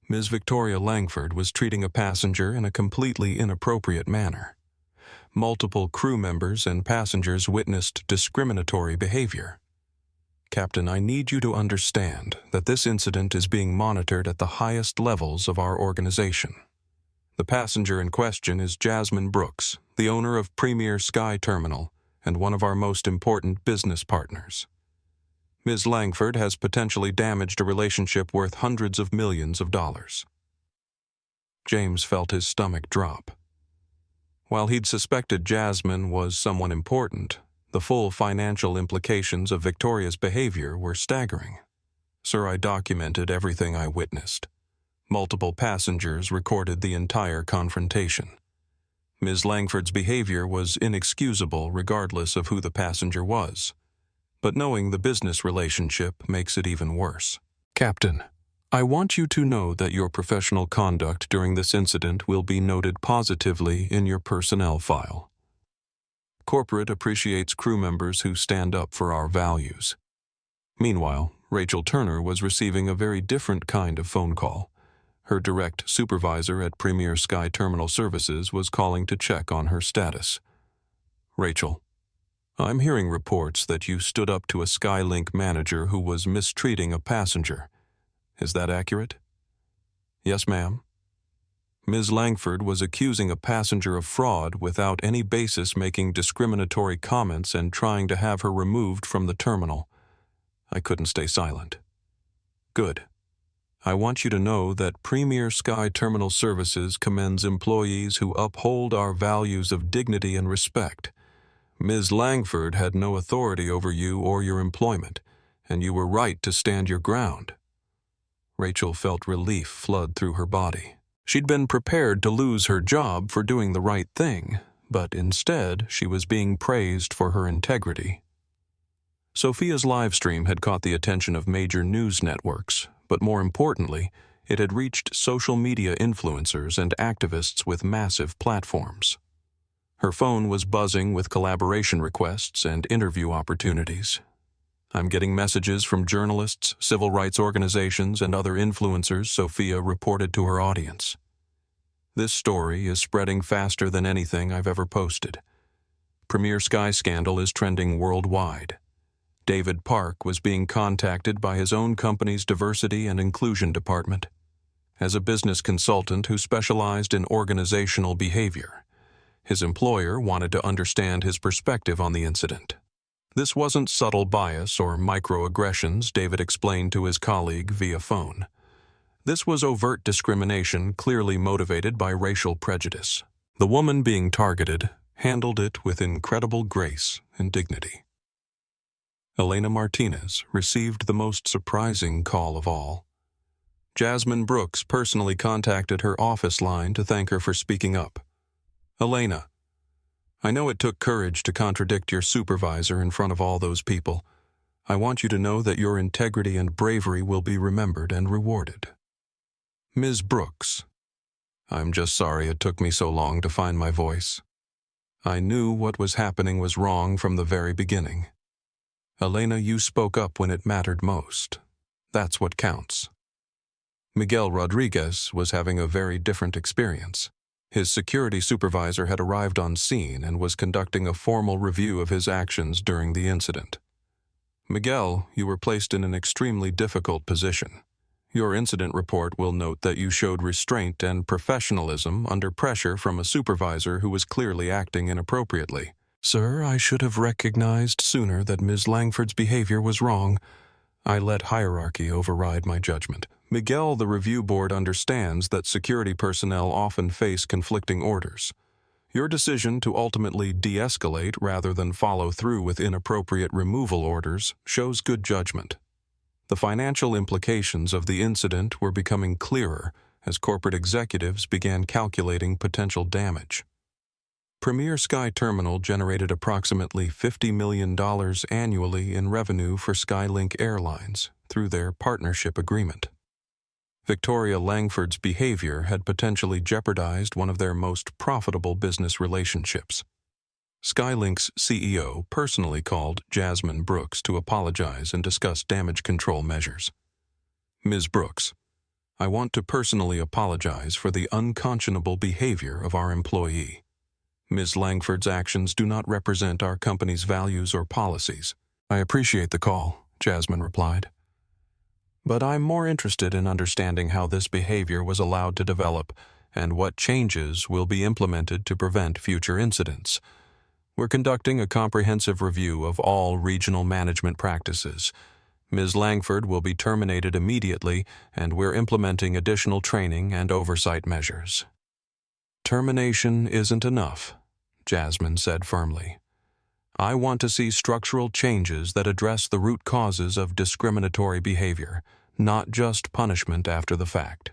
Ms. Victoria Langford was treating a passenger in a completely inappropriate manner. Multiple crew members and passengers witnessed discriminatory behavior. "Captain, I need you to understand that this incident is being monitored at the highest levels of our organization. The passenger in question is Jasmine Brooks, the owner of Premier Sky Terminal and one of our most important business partners. Ms. Langford has potentially damaged a relationship worth hundreds of millions of dollars." James felt his stomach drop. While he'd suspected Jasmine was someone important, the full financial implications of Victoria's behavior were staggering. Sir, I documented everything I witnessed. Multiple passengers recorded the entire confrontation. Ms. Langford's behavior was inexcusable regardless of who the passenger was. But knowing the business relationship makes it even worse. Captain, I want you to know that your professional conduct during this incident will be noted positively in your personnel file. Corporate appreciates crew members who stand up for our values. Meanwhile, Rachel Turner was receiving a very different kind of phone call. Her direct supervisor at Premier Sky Terminal Services was calling to check on her status. Rachel, I'm hearing reports that you stood up to a Skylink manager who was mistreating a passenger. Is that accurate? Yes, ma'am. Ms. Langford was accusing a passenger of fraud without any basis, making discriminatory comments and trying to have her removed from the terminal. I couldn't stay silent. Good. I want you to know that Premier Sky Terminal Services commends employees who uphold our values of dignity and respect. Ms. Langford had no authority over you or your employment, and you were right to stand your ground. Rachel felt relief flood through her body. She'd been prepared to lose her job for doing the right thing, but instead she was being praised for her integrity. Sophia's live stream had caught the attention of major news networks, but more importantly, it had reached social media influencers and activists with massive platforms. Her phone was buzzing with collaboration requests and interview opportunities. I'm getting messages from journalists, civil rights organizations, and other influencers, Sophia reported to her audience. This story is spreading faster than anything I've ever posted. Premier Sky scandal is trending worldwide. David Park was being contacted by his own company's diversity and inclusion department. As a business consultant who specialized in organizational behavior, his employer wanted to understand his perspective on the incident. This wasn't subtle bias or microaggressions, David explained to his colleague via phone. This was overt discrimination clearly motivated by racial prejudice. The woman being targeted handled it with incredible grace and dignity. Elena Martinez received the most surprising call of all. Jasmine Brooks personally contacted her office line to thank her for speaking up. Elena, I know it took courage to contradict your supervisor in front of all those people. I want you to know that your integrity and bravery will be remembered and rewarded. Ms. Brooks, I'm just sorry it took me so long to find my voice. I knew what was happening was wrong from the very beginning. Elena, you spoke up when it mattered most. That's what counts. Miguel Rodriguez was having a very different experience. His security supervisor had arrived on scene and was conducting a formal review of his actions during the incident. Miguel, you were placed in an extremely difficult position. Your incident report will note that you showed restraint and professionalism under pressure from a supervisor who was clearly acting inappropriately. Sir, I should have recognized sooner that Ms. Langford's behavior was wrong. I let hierarchy override my judgment. Miguel, the review board understands that security personnel often face conflicting orders. Your decision to ultimately de-escalate rather than follow through with inappropriate removal orders shows good judgment. The financial implications of the incident were becoming clearer as corporate executives began calculating potential damage. Premier Sky Terminal generated approximately $50 million annually in revenue for Skylink Airlines through their partnership agreement. Victoria Langford's behavior had potentially jeopardized one of their most profitable business relationships. Skylink's CEO personally called Jasmine Brooks to apologize and discuss damage control measures. Ms. Brooks, I want to personally apologize for the unconscionable behavior of our employee. Ms. Langford's actions do not represent our company's values or policies. I appreciate the call, Jasmine replied. But I'm more interested in understanding how this behavior was allowed to develop and what changes will be implemented to prevent future incidents. We're conducting a comprehensive review of all regional management practices. Ms. Langford will be terminated immediately, and we're implementing additional training and oversight measures. Termination isn't enough, Jasmine said firmly. I want to see structural changes that address the root causes of discriminatory behavior, not just punishment after the fact.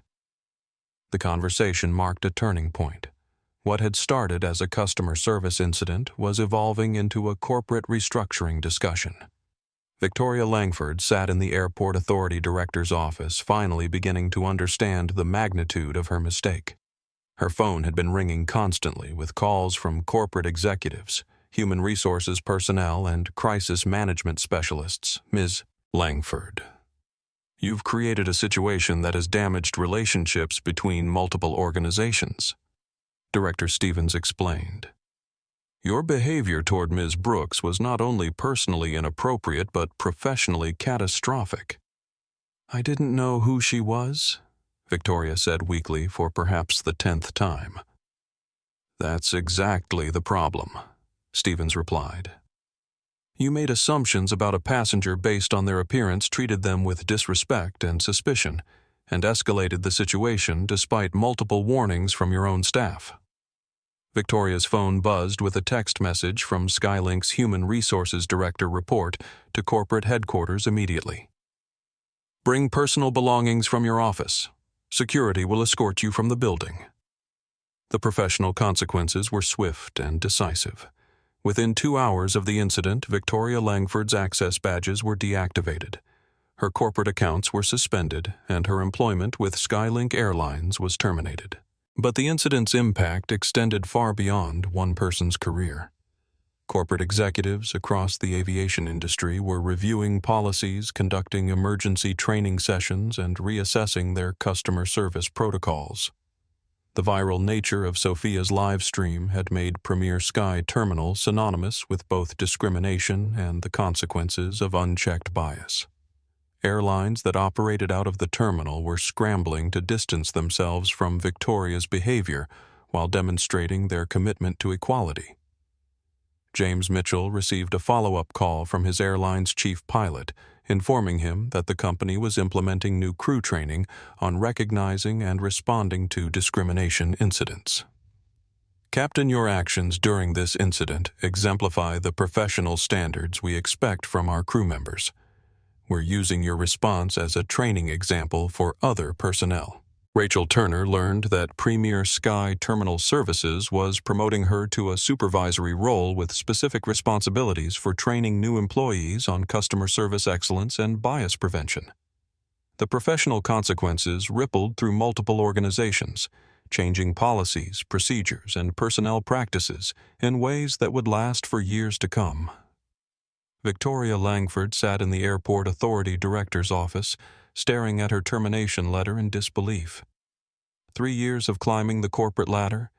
The conversation marked a turning point. What had started as a customer service incident was evolving into a corporate restructuring discussion. Victoria Langford sat in the airport authority director's office, finally beginning to understand the magnitude of her mistake. Her phone had been ringing constantly with calls from corporate executives, human resources personnel, and crisis management specialists. Ms. Langford, you've created a situation that has damaged relationships between multiple organizations, Director Stevens explained. Your behavior toward Ms. Brooks was not only personally inappropriate but professionally catastrophic. I didn't know who she was, Victoria said weakly for perhaps the 10th time. That's exactly the problem, Stevens replied. You made assumptions about a passenger based on their appearance, treated them with disrespect and suspicion, and escalated the situation despite multiple warnings from your own staff. Victoria's phone buzzed with a text message from Skylink's Human Resources Director report to corporate headquarters immediately. Bring personal belongings from your office. Security will escort you from the building. The professional consequences were swift and decisive. Within 2 hours of the incident, Victoria Langford's access badges were deactivated. Her corporate accounts were suspended, and her employment with Skylink Airlines was terminated. But the incident's impact extended far beyond one person's career. Corporate executives across the aviation industry were reviewing policies, conducting emergency training sessions, and reassessing their customer service protocols. The viral nature of Sophia's live stream had made Premier Sky Terminal synonymous with both discrimination and the consequences of unchecked bias. Airlines that operated out of the terminal were scrambling to distance themselves from Victoria's behavior while demonstrating their commitment to equality. James Mitchell received a follow-up call from his airline's chief pilot, informing him that the company was implementing new crew training on recognizing and responding to discrimination incidents. Captain, your actions during this incident exemplify the professional standards we expect from our crew members. We're using your response as a training example for other personnel. Rachel Turner learned that Premier Sky Terminal Services was promoting her to a supervisory role with specific responsibilities for training new employees on customer service excellence and bias prevention. The professional consequences rippled through multiple organizations, changing policies, procedures, and personnel practices in ways that would last for years to come. Victoria Langford sat in the airport authority director's office, staring at her termination letter in disbelief. 3 years of climbing the corporate ladder,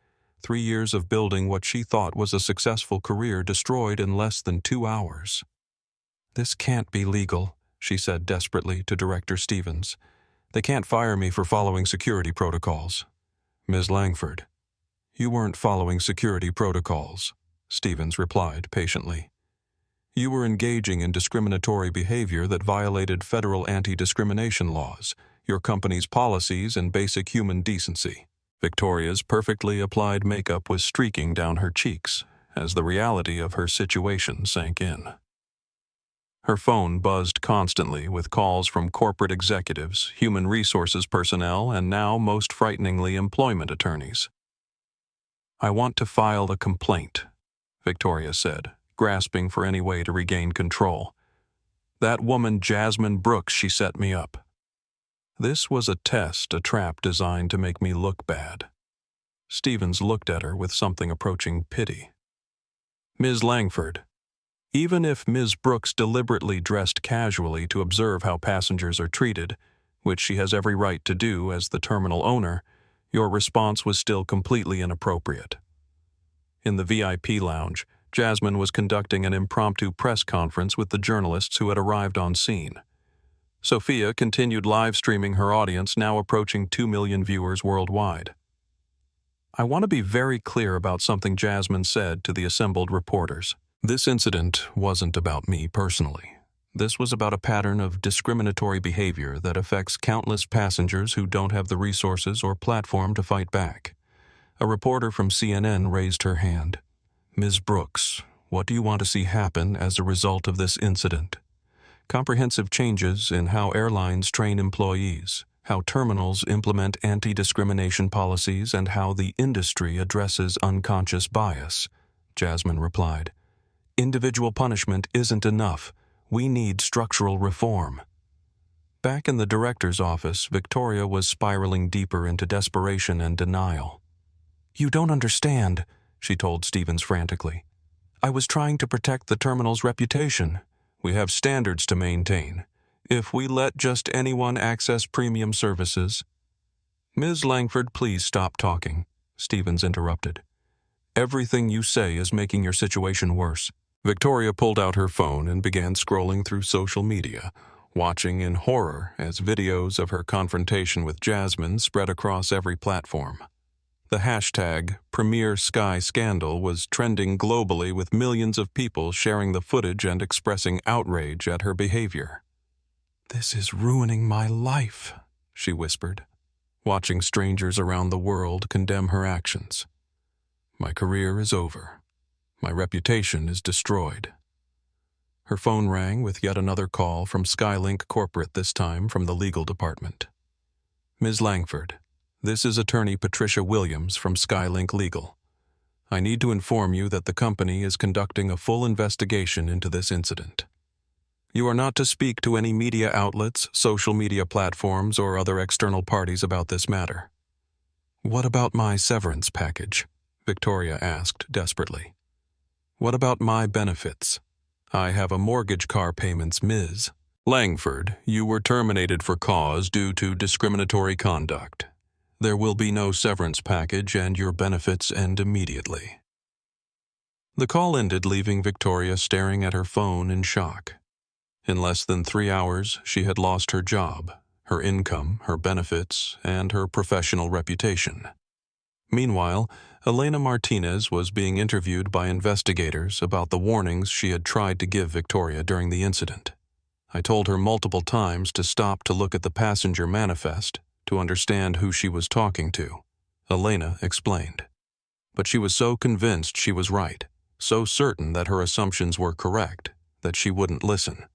3 years of building what she thought was a successful career destroyed in less than 2 hours. This can't be legal, she said desperately to Director Stevens. They can't fire me for following security protocols. Ms. Langford, you weren't following security protocols, Stevens replied patiently. You were engaging in discriminatory behavior that violated federal anti-discrimination laws, your company's policies, and basic human decency. Victoria's perfectly applied makeup was streaking down her cheeks as the reality of her situation sank in. Her phone buzzed constantly with calls from corporate executives, human resources personnel, and now, most frighteningly, employment attorneys. I want to file a complaint, Victoria said, grasping for any way to regain control. That woman Jasmine Brooks, she set me up. This was a test, a trap designed to make me look bad. Stevens looked at her with something approaching pity. Ms. Langford, even if Ms. Brooks deliberately dressed casually to observe how passengers are treated, which she has every right to do as the terminal owner, your response was still completely inappropriate. In the VIP lounge, Jasmine was conducting an impromptu press conference with the journalists who had arrived on scene. Sophia continued live streaming her audience, now approaching 2 million viewers worldwide. I want to be very clear about something Jasmine said to the assembled reporters. This incident wasn't about me personally. This was about a pattern of discriminatory behavior that affects countless passengers who don't have the resources or platform to fight back. A reporter from CNN raised her hand. Ms. Brooks, what do you want to see happen as a result of this incident? Comprehensive changes in how airlines train employees, how terminals implement anti-discrimination policies, and how the industry addresses unconscious bias, Jasmine replied. Individual punishment isn't enough. We need structural reform. Back in the director's office, Victoria was spiraling deeper into desperation and denial. You don't understand, she told Stevens frantically. I was trying to protect the terminal's reputation. We have standards to maintain. If we let just anyone access premium services... Ms. Langford, please stop talking, Stevens interrupted. Everything you say is making your situation worse. Victoria pulled out her phone and began scrolling through social media, watching in horror as videos of her confrontation with Jasmine spread across every platform. The hashtag Premier Sky Scandal was trending globally with millions of people sharing the footage and expressing outrage at her behavior. This is ruining my life, she whispered, watching strangers around the world condemn her actions. My career is over. My reputation is destroyed. Her phone rang with yet another call from Skylink Corporate, this time from the legal department. Ms. Langford, this is attorney Patricia Williams from Skylink Legal. I need to inform you that the company is conducting a full investigation into this incident. You are not to speak to any media outlets, social media platforms, or other external parties about this matter. What about my severance package? Victoria asked desperately. What about my benefits? I have a mortgage, car payments, Ms. Langford, you were terminated for cause due to discriminatory conduct. There will be no severance package and your benefits end immediately. The call ended, leaving Victoria staring at her phone in shock. In less than 3 hours, she had lost her job, her income, her benefits, and her professional reputation. Meanwhile, Elena Martinez was being interviewed by investigators about the warnings she had tried to give Victoria during the incident. I told her multiple times to stop to look at the passenger manifest, to understand who she was talking to, Elena explained. But she was so convinced she was right, so certain that her assumptions were correct, that she wouldn't listen.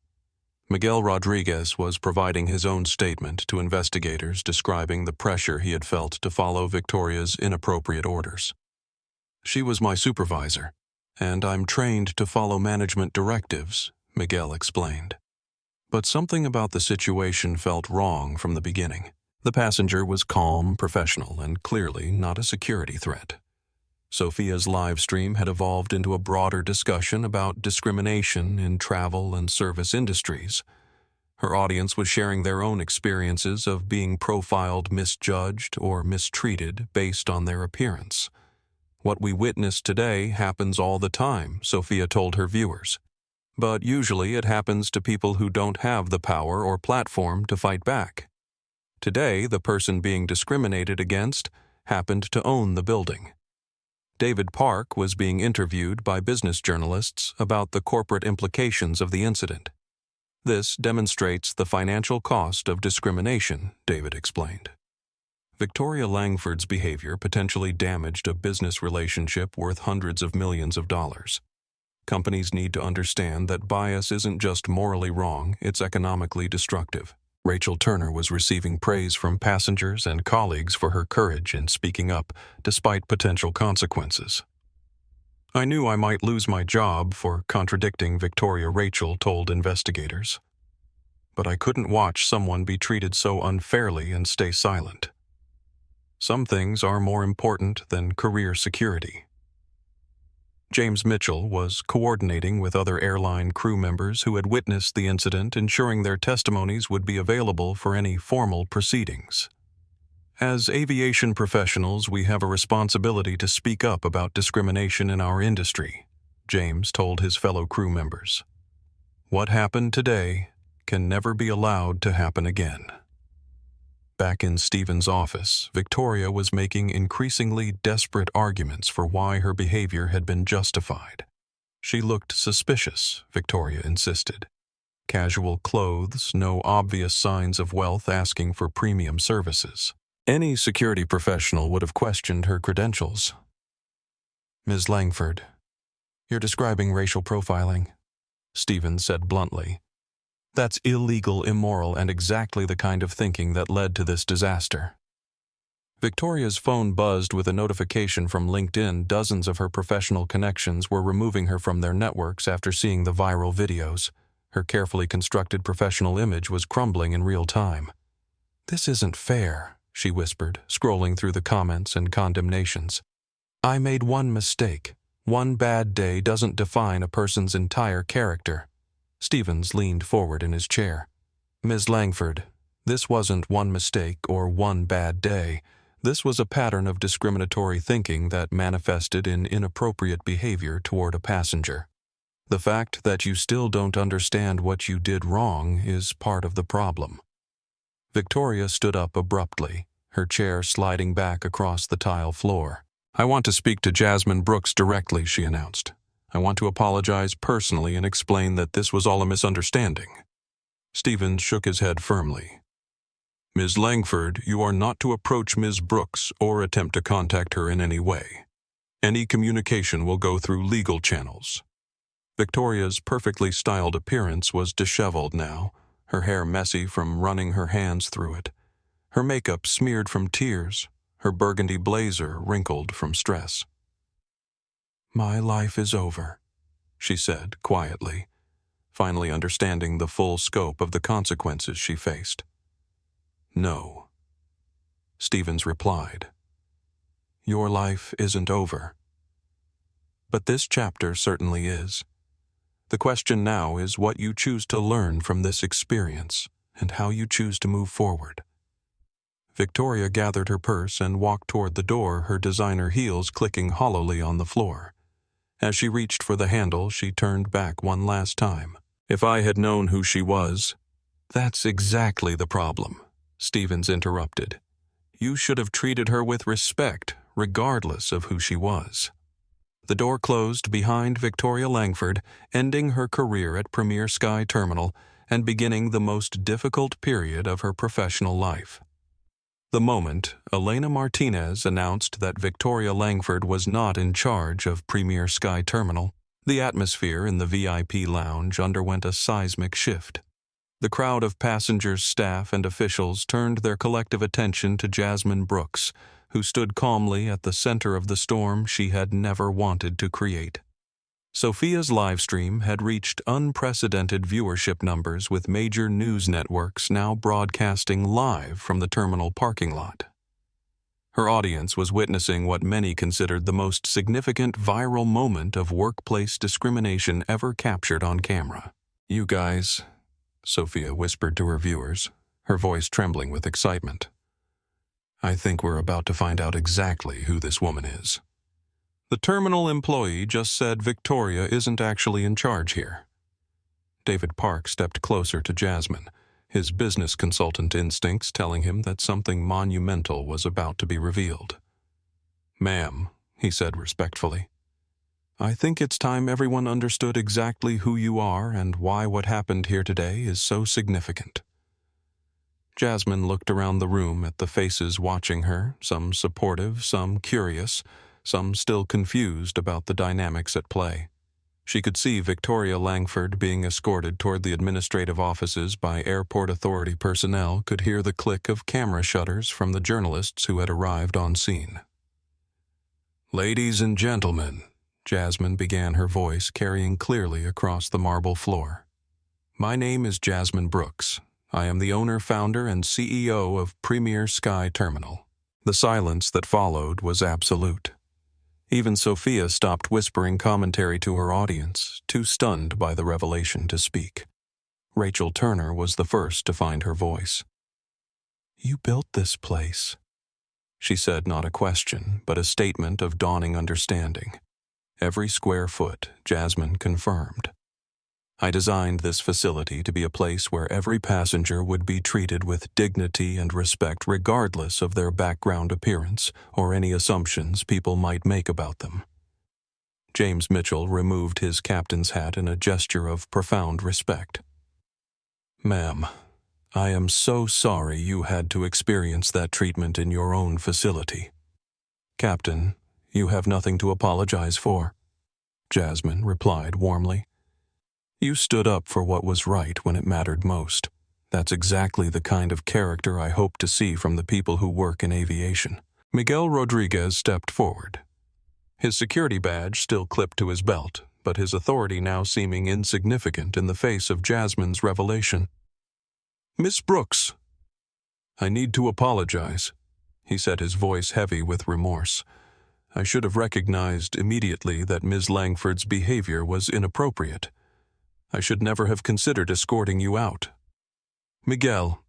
Miguel Rodriguez was providing his own statement to investigators describing the pressure he had felt to follow Victoria's inappropriate orders. She was my supervisor, and I'm trained to follow management directives, Miguel explained. But something about the situation felt wrong from the beginning. The passenger was calm, professional, and clearly not a security threat. Sophia's live stream had evolved into a broader discussion about discrimination in travel and service industries. Her audience was sharing their own experiences of being profiled, misjudged, or mistreated based on their appearance. What we witness today happens all the time, Sophia told her viewers. But usually it happens to people who don't have the power or platform to fight back. Today, the person being discriminated against happened to own the building. David Park was being interviewed by business journalists about the corporate implications of the incident. This demonstrates the financial cost of discrimination, David explained. Victoria Langford's behavior potentially damaged a business relationship worth hundreds of millions of dollars. Companies need to understand that bias isn't just morally wrong, it's economically destructive. Rachel Turner was receiving praise from passengers and colleagues for her courage in speaking up, despite potential consequences. I knew I might lose my job for contradicting Victoria, Rachel told investigators. But I couldn't watch someone be treated so unfairly and stay silent. Some things are more important than career security. James Mitchell was coordinating with other airline crew members who had witnessed the incident, ensuring their testimonies would be available for any formal proceedings. As aviation professionals, we have a responsibility to speak up about discrimination in our industry, James told his fellow crew members. What happened today can never be allowed to happen again. Back in Stephen's office, Victoria was making increasingly desperate arguments for why her behavior had been justified. She looked suspicious, Victoria insisted. Casual clothes, no obvious signs of wealth asking for premium services. Any security professional would have questioned her credentials. "Ms. Langford, you're describing racial profiling," Stevens said bluntly. "That's illegal, immoral, and exactly the kind of thinking that led to this disaster." Victoria's phone buzzed with a notification from LinkedIn. Dozens of her professional connections were removing her from their networks after seeing the viral videos. Her carefully constructed professional image was crumbling in real time. "This isn't fair," she whispered, scrolling through the comments and condemnations. "I made one mistake. One bad day doesn't define a person's entire character." Stevens leaned forward in his chair. "Ms. Langford, this wasn't one mistake or one bad day. This was a pattern of discriminatory thinking that manifested in inappropriate behavior toward a passenger. The fact that you still don't understand what you did wrong is part of the problem." Victoria stood up abruptly, her chair sliding back across the tile floor. "I want to speak to Jasmine Brooks directly," she announced. "I want to apologize personally and explain that this was all a misunderstanding." Stevens shook his head firmly. "Ms. Langford, you are not to approach Ms. Brooks or attempt to contact her in any way. Any communication will go through legal channels." Victoria's perfectly styled appearance was disheveled now, her hair messy from running her hands through it, her makeup smeared from tears, her burgundy blazer wrinkled from stress. "My life is over," she said quietly, finally understanding the full scope of the consequences she faced. "No," Stevens replied. "Your life isn't over. But this chapter certainly is. The question now is what you choose to learn from this experience and how you choose to move forward." Victoria gathered her purse and walked toward the door, her designer heels clicking hollowly on the floor. As she reached for the handle, she turned back one last time. "If I had known who she was—" "That's exactly the problem," Stevens interrupted. "You should have treated her with respect, regardless of who she was." The door closed behind Victoria Langford, ending her career at Premier Sky Terminal and beginning the most difficult period of her professional life. The moment Elena Martinez announced that Victoria Langford was not in charge of Premier Sky Terminal, the atmosphere in the VIP lounge underwent a seismic shift. The crowd of passengers, staff, and officials turned their collective attention to Jasmine Brooks, who stood calmly at the center of the storm she had never wanted to create. Sophia's livestream had reached unprecedented viewership numbers, with major news networks now broadcasting live from the terminal parking lot. Her audience was witnessing what many considered the most significant viral moment of workplace discrimination ever captured on camera. "You guys," Sophia whispered to her viewers, her voice trembling with excitement, "I think we're about to find out exactly who this woman is. The terminal employee just said Victoria isn't actually in charge here." David Park stepped closer to Jasmine, his business consultant instincts telling him that something monumental was about to be revealed. "Ma'am," he said respectfully, "I think it's time everyone understood exactly who you are and why what happened here today is so significant." Jasmine looked around the room at the faces watching her, some supportive, some curious, some still confused about the dynamics at play. She could see Victoria Langford being escorted toward the administrative offices by airport authority personnel, could hear the click of camera shutters from the journalists who had arrived on scene. "Ladies and gentlemen," Jasmine began, her voice carrying clearly across the marble floor. "My name is Jasmine Brooks. I am the owner, founder, and CEO of Premier Sky Terminal." The silence that followed was absolute. Even Sophia stopped whispering commentary to her audience, too stunned by the revelation to speak. Rachel Turner was the first to find her voice. "You built this place," she said, not a question, but a statement of dawning understanding. Every square foot, Jasmine confirmed. "I designed this facility to be a place where every passenger would be treated with dignity and respect regardless of their background, appearance, or any assumptions people might make about them." James Mitchell removed his captain's hat in a gesture of profound respect. "Ma'am, I am so sorry you had to experience that treatment in your own facility. Captain, you have nothing to apologize for, Jasmine replied warmly. You stood up for what was right when it mattered most. That's exactly the kind of character I hope to see from the people who work in aviation. Miguel Rodriguez stepped forward, his security badge still clipped to his belt, but his authority now seeming insignificant in the face of Jasmine's revelation. Miss Brooks, I need to apologize, he said, his voice heavy with remorse. I should have recognized immediately that Ms. Langford's behavior was inappropriate. I should never have considered escorting you out. Miguel,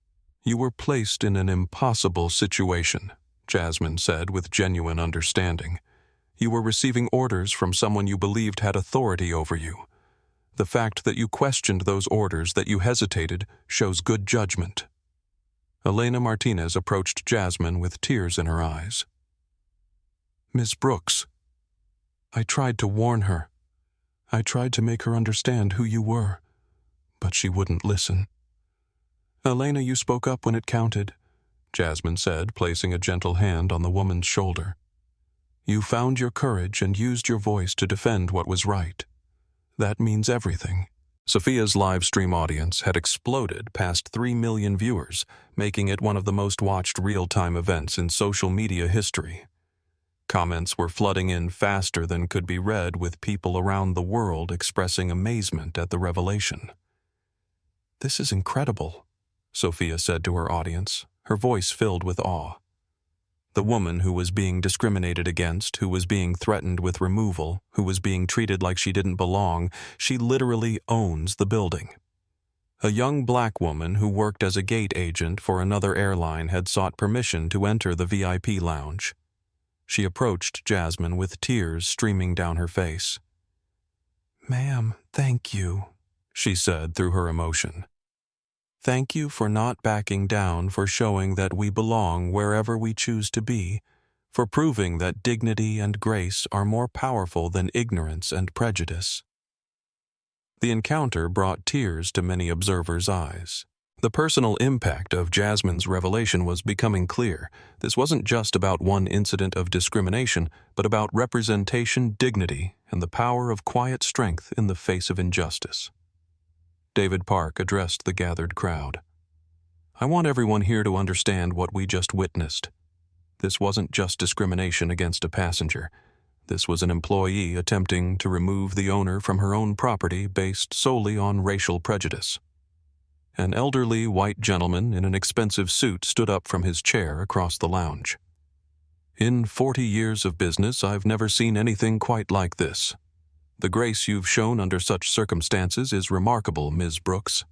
you were placed in an impossible situation, Jasmine said with genuine understanding. You were receiving orders from someone you believed had authority over you. The fact that you questioned those orders, that you hesitated, shows good judgment. Elena Martinez approached Jasmine with tears in her eyes. Miss Brooks, I tried to warn her. I tried to make her understand who you were, but she wouldn't listen. Elena, you spoke up when it counted, Jasmine said, placing a gentle hand on the woman's shoulder. You found your courage and used your voice to defend what was right. That means everything. Sophia's live stream audience had exploded past 3 million viewers, making it one of the most watched real-time events in social media history. Comments were flooding in faster than could be read, with people around the world expressing amazement at the revelation. This is incredible, Sophia said to her audience, her voice filled with awe. The woman who was being discriminated against, who was being threatened with removal, who was being treated like she didn't belong, she literally owns the building. A young black woman who worked as a gate agent for another airline had sought permission to enter the VIP lounge. She approached Jasmine with tears streaming down her face. Ma'am, thank you, she said through her emotion. Thank you for not backing down, for showing that we belong wherever we choose to be, for proving that dignity and grace are more powerful than ignorance and prejudice. The encounter brought tears to many observers' eyes. The personal impact of Jasmine's revelation was becoming clear. This wasn't just about one incident of discrimination, but about representation, dignity, and the power of quiet strength in the face of injustice. David Park addressed the gathered crowd. I want everyone here to understand what we just witnessed. This wasn't just discrimination against a passenger. This was an employee attempting to remove the owner from her own property based solely on racial prejudice. An elderly white gentleman in an expensive suit stood up from his chair across the lounge. In 40 years of business, I've never seen anything quite like this. The grace you've shown under such circumstances is remarkable, Ms. Brooks.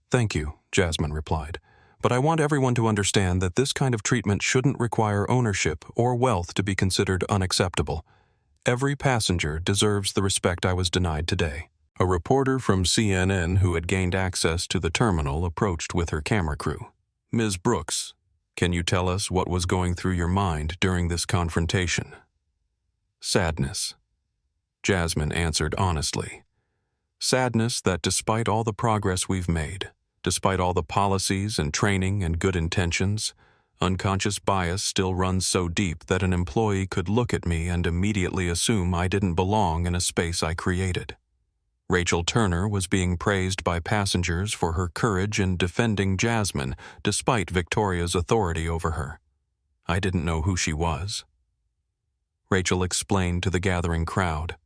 Thank you, Jasmine replied. But I want everyone to understand that this kind of treatment shouldn't require ownership or wealth to be considered unacceptable. Every passenger deserves the respect I was denied today. A reporter from CNN who had gained access to the terminal approached with her camera crew. Ms. Brooks, can you tell us what was going through your mind during this confrontation? Sadness, Jasmine answered honestly. Sadness that despite all the progress we've made, despite all the policies and training and good intentions, unconscious bias still runs so deep that an employee could look at me and immediately assume I didn't belong in a space I created. Rachel Turner was being praised by passengers for her courage in defending Jasmine despite Victoria's authority over her. I didn't know who she was. Rachel explained to the gathering crowd,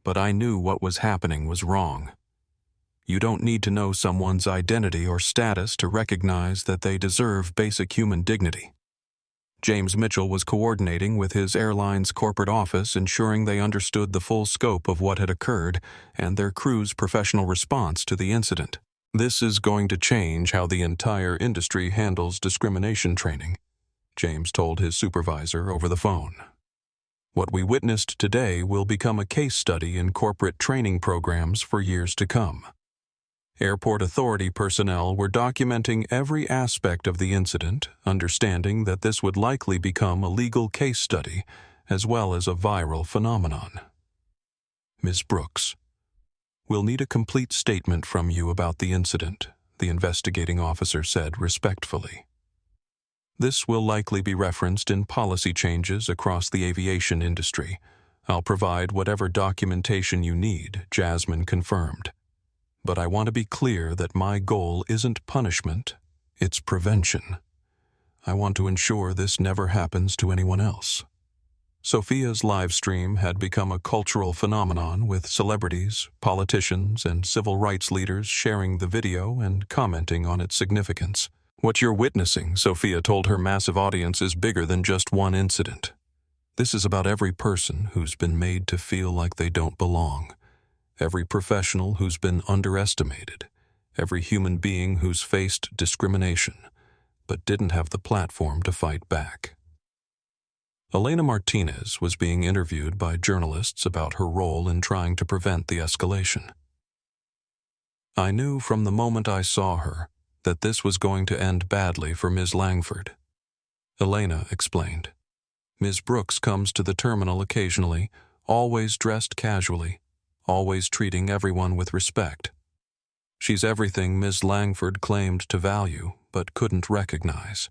but I knew what was happening was wrong. You don't need to know someone's identity or status to recognize that they deserve basic human dignity. James Mitchell was coordinating with his airline's corporate office, ensuring they understood the full scope of what had occurred and their crew's professional response to the incident. This is going to change how the entire industry handles discrimination training, James told his supervisor over the phone. What we witnessed today will become a case study in corporate training programs for years to come. Airport authority personnel were documenting every aspect of the incident, understanding that this would likely become a legal case study as well as a viral phenomenon. Ms. Brooks, we'll need a complete statement from you about the incident. the investigating officer said respectfully. This will likely be referenced in policy changes across the aviation industry. I'll provide whatever documentation you need, Jasmine confirmed. But I want to be clear that my goal isn't punishment, it's prevention. I want to ensure this never happens to anyone else. Sophia's live stream had become a cultural phenomenon, with celebrities, politicians, and civil rights leaders sharing the video and commenting on its significance. What you're witnessing, Sophia told her massive audience, is bigger than just one incident. This is about every person who's been made to feel like they don't belong, every professional who's been underestimated, every human being who's faced discrimination, but didn't have the platform to fight back. Elena Martinez was being interviewed by journalists about her role in trying to prevent the escalation. I knew from the moment I saw her that this was going to end badly for Ms. Langford. Elena explained. Ms. Brooks comes to the terminal occasionally, always dressed casually, always treating everyone with respect. She's everything Ms. Langford claimed to value but couldn't recognize.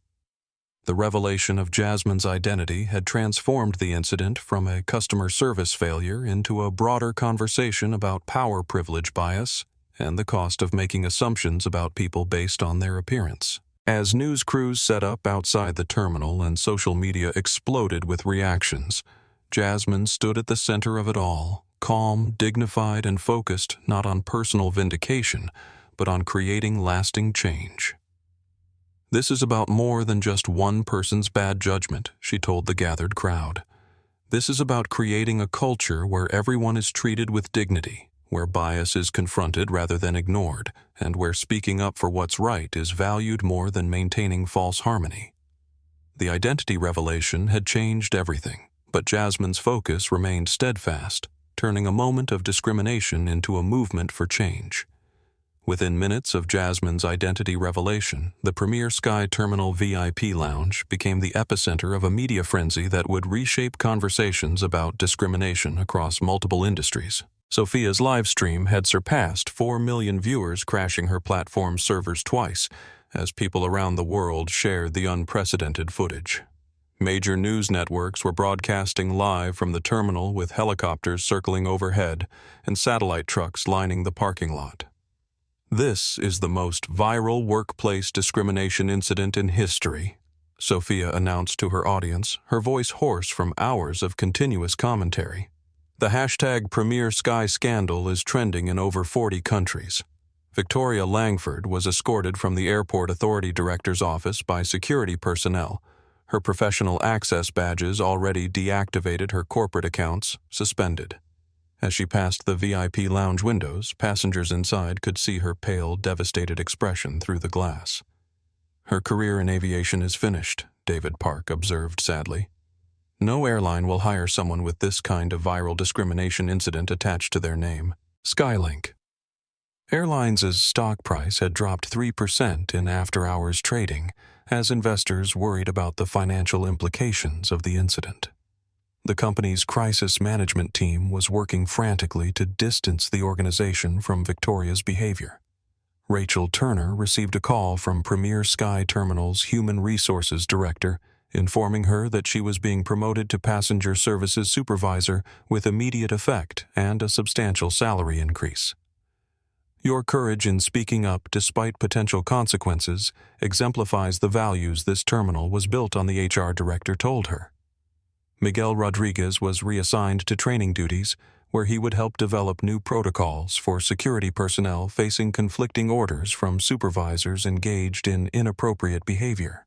The revelation of Jasmine's identity had transformed the incident from a customer service failure into a broader conversation about power privilege bias and the cost of making assumptions about people based on their appearance. As news crews set up outside the terminal and social media exploded with reactions, Jasmine stood at the center of it all, calm, dignified, and focused not on personal vindication, but on creating lasting change. This is about more than just one person's bad judgment, she told the gathered crowd. This is about creating a culture where everyone is treated with dignity, where bias is confronted rather than ignored, and where speaking up for what's right is valued more than maintaining false harmony. The identity revelation had changed everything, but Jasmine's focus remained steadfast, turning a moment of discrimination into a movement for change. Within minutes of Jasmine's identity revelation, the Premier Sky Terminal VIP lounge became the epicenter of a media frenzy that would reshape conversations about discrimination across multiple industries. Sophia's live stream had surpassed 4 million viewers, crashing her platform's servers twice, as people around the world shared the unprecedented footage. Major news networks were broadcasting live from the terminal, with helicopters circling overhead and satellite trucks lining the parking lot. This is the most viral workplace discrimination incident in history, Sophia announced to her audience, her voice hoarse from hours of continuous commentary. The hashtag Premier Sky Scandal is trending in over 40 countries. Victoria Langford was escorted from the airport authority director's office by security personnel. Her professional access badges, already deactivated, her corporate accounts suspended. As she passed the VIP lounge windows, passengers inside could see her pale, devastated expression through the glass. Her career in aviation is finished, David Park observed sadly. No airline will hire someone with this kind of viral discrimination incident attached to their name. Skylink. Airlines' stock price had dropped 3% in after-hours trading, as investors worried about the financial implications of the incident. The company's crisis management team was working frantically to distance the organization from Victoria's behavior. Rachel Turner received a call from Premier Sky Terminal's Human Resources Director, informing her that she was being promoted to Passenger Services Supervisor with immediate effect and a substantial salary increase. Your courage in speaking up despite potential consequences exemplifies the values this terminal was built on, the HR director told her. Miguel Rodriguez was reassigned to training duties, where he would help develop new protocols for security personnel facing conflicting orders from supervisors engaged in inappropriate behavior.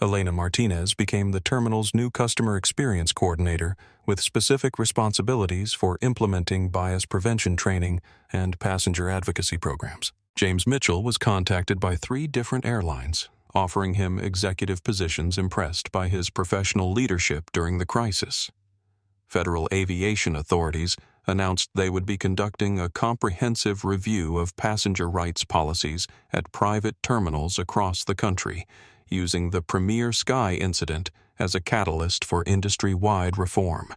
Elena Martinez became the terminal's new customer experience coordinator, with specific responsibilities for implementing bias prevention training and passenger advocacy programs. James Mitchell was contacted by 3 different airlines, offering him executive positions, impressed by his professional leadership during the crisis. Federal aviation authorities announced they would be conducting a comprehensive review of passenger rights policies at private terminals across the country, using the Premier Sky incident as a catalyst for industry-wide reform.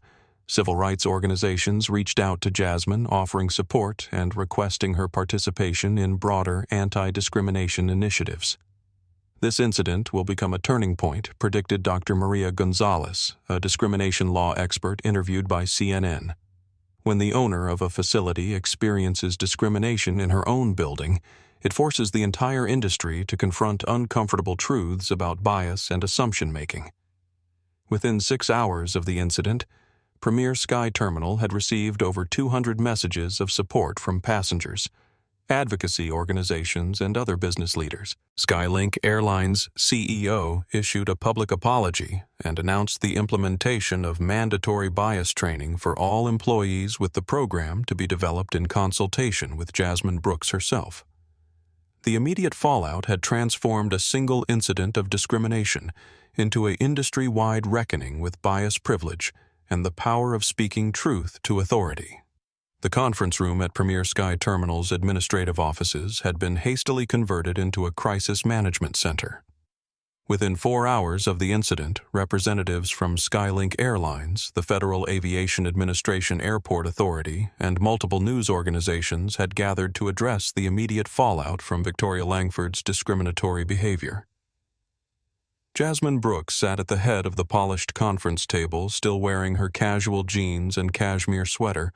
Civil rights organizations reached out to Jasmine, offering support and requesting her participation in broader anti-discrimination initiatives. This incident will become a turning point, predicted Dr. Maria Gonzalez, a discrimination law expert interviewed by CNN. When the owner of a facility experiences discrimination in her own building, it forces the entire industry to confront uncomfortable truths about bias and assumption-making. Within 6 hours of the incident, Premier Sky Terminal had received over 200 messages of support from passengers, advocacy organizations, and other business leaders. Skylink Airlines' CEO issued a public apology and announced the implementation of mandatory bias training for all employees, with the program to be developed in consultation with Jasmine Brooks herself. The immediate fallout had transformed a single incident of discrimination into an industry-wide reckoning with bias privilege and the power of speaking truth to authority. The conference room at Premier Sky Terminal's administrative offices had been hastily converted into a crisis management center. Within 4 hours of the incident, representatives from Skylink Airlines, the Federal Aviation Administration Airport Authority, and multiple news organizations had gathered to address the immediate fallout from Victoria Langford's discriminatory behavior. Jasmine Brooks sat at the head of the polished conference table, still wearing her casual jeans and cashmere sweater,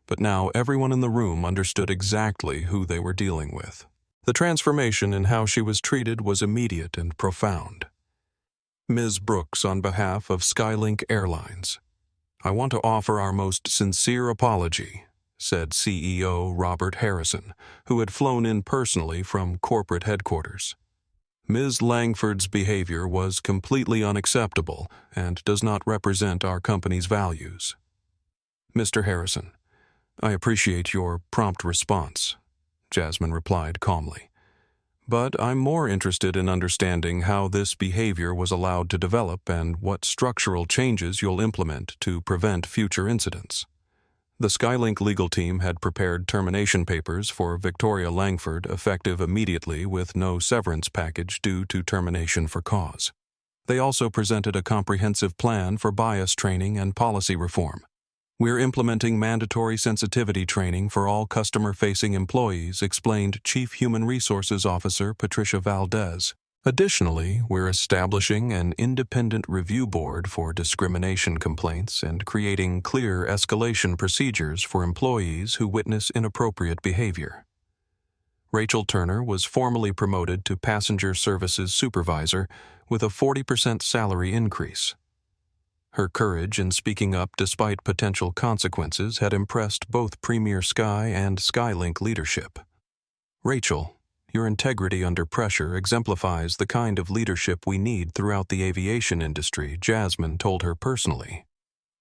but now everyone in the room understood exactly who they were dealing with. The transformation in how she was treated was immediate and profound. Ms. Brooks, on behalf of Skylink Airlines, "I want to offer our most sincere apology," said CEO Robert Harrison, who had flown in personally from corporate headquarters. "Ms. Langford's behavior was completely unacceptable and does not represent our company's values." "Mr. Harrison, I appreciate your prompt response," Jasmine replied calmly. "But I'm more interested in understanding how this behavior was allowed to develop and what structural changes you'll implement to prevent future incidents." The Skylink legal team had prepared termination papers for Victoria Langford, effective immediately with no severance package due to termination for cause. They also presented a comprehensive plan for bias training and policy reform. "We're implementing mandatory sensitivity training for all customer-facing employees," explained Chief Human Resources Officer Patricia Valdez. "Additionally, we're establishing an independent review board for discrimination complaints and creating clear escalation procedures for employees who witness inappropriate behavior." Rachel Turner was formally promoted to Passenger Services Supervisor with a 40% salary increase. Her courage in speaking up despite potential consequences had impressed both Premier Sky and Skylink leadership. "Rachel, your integrity under pressure exemplifies the kind of leadership we need throughout the aviation industry," Jasmine told her personally.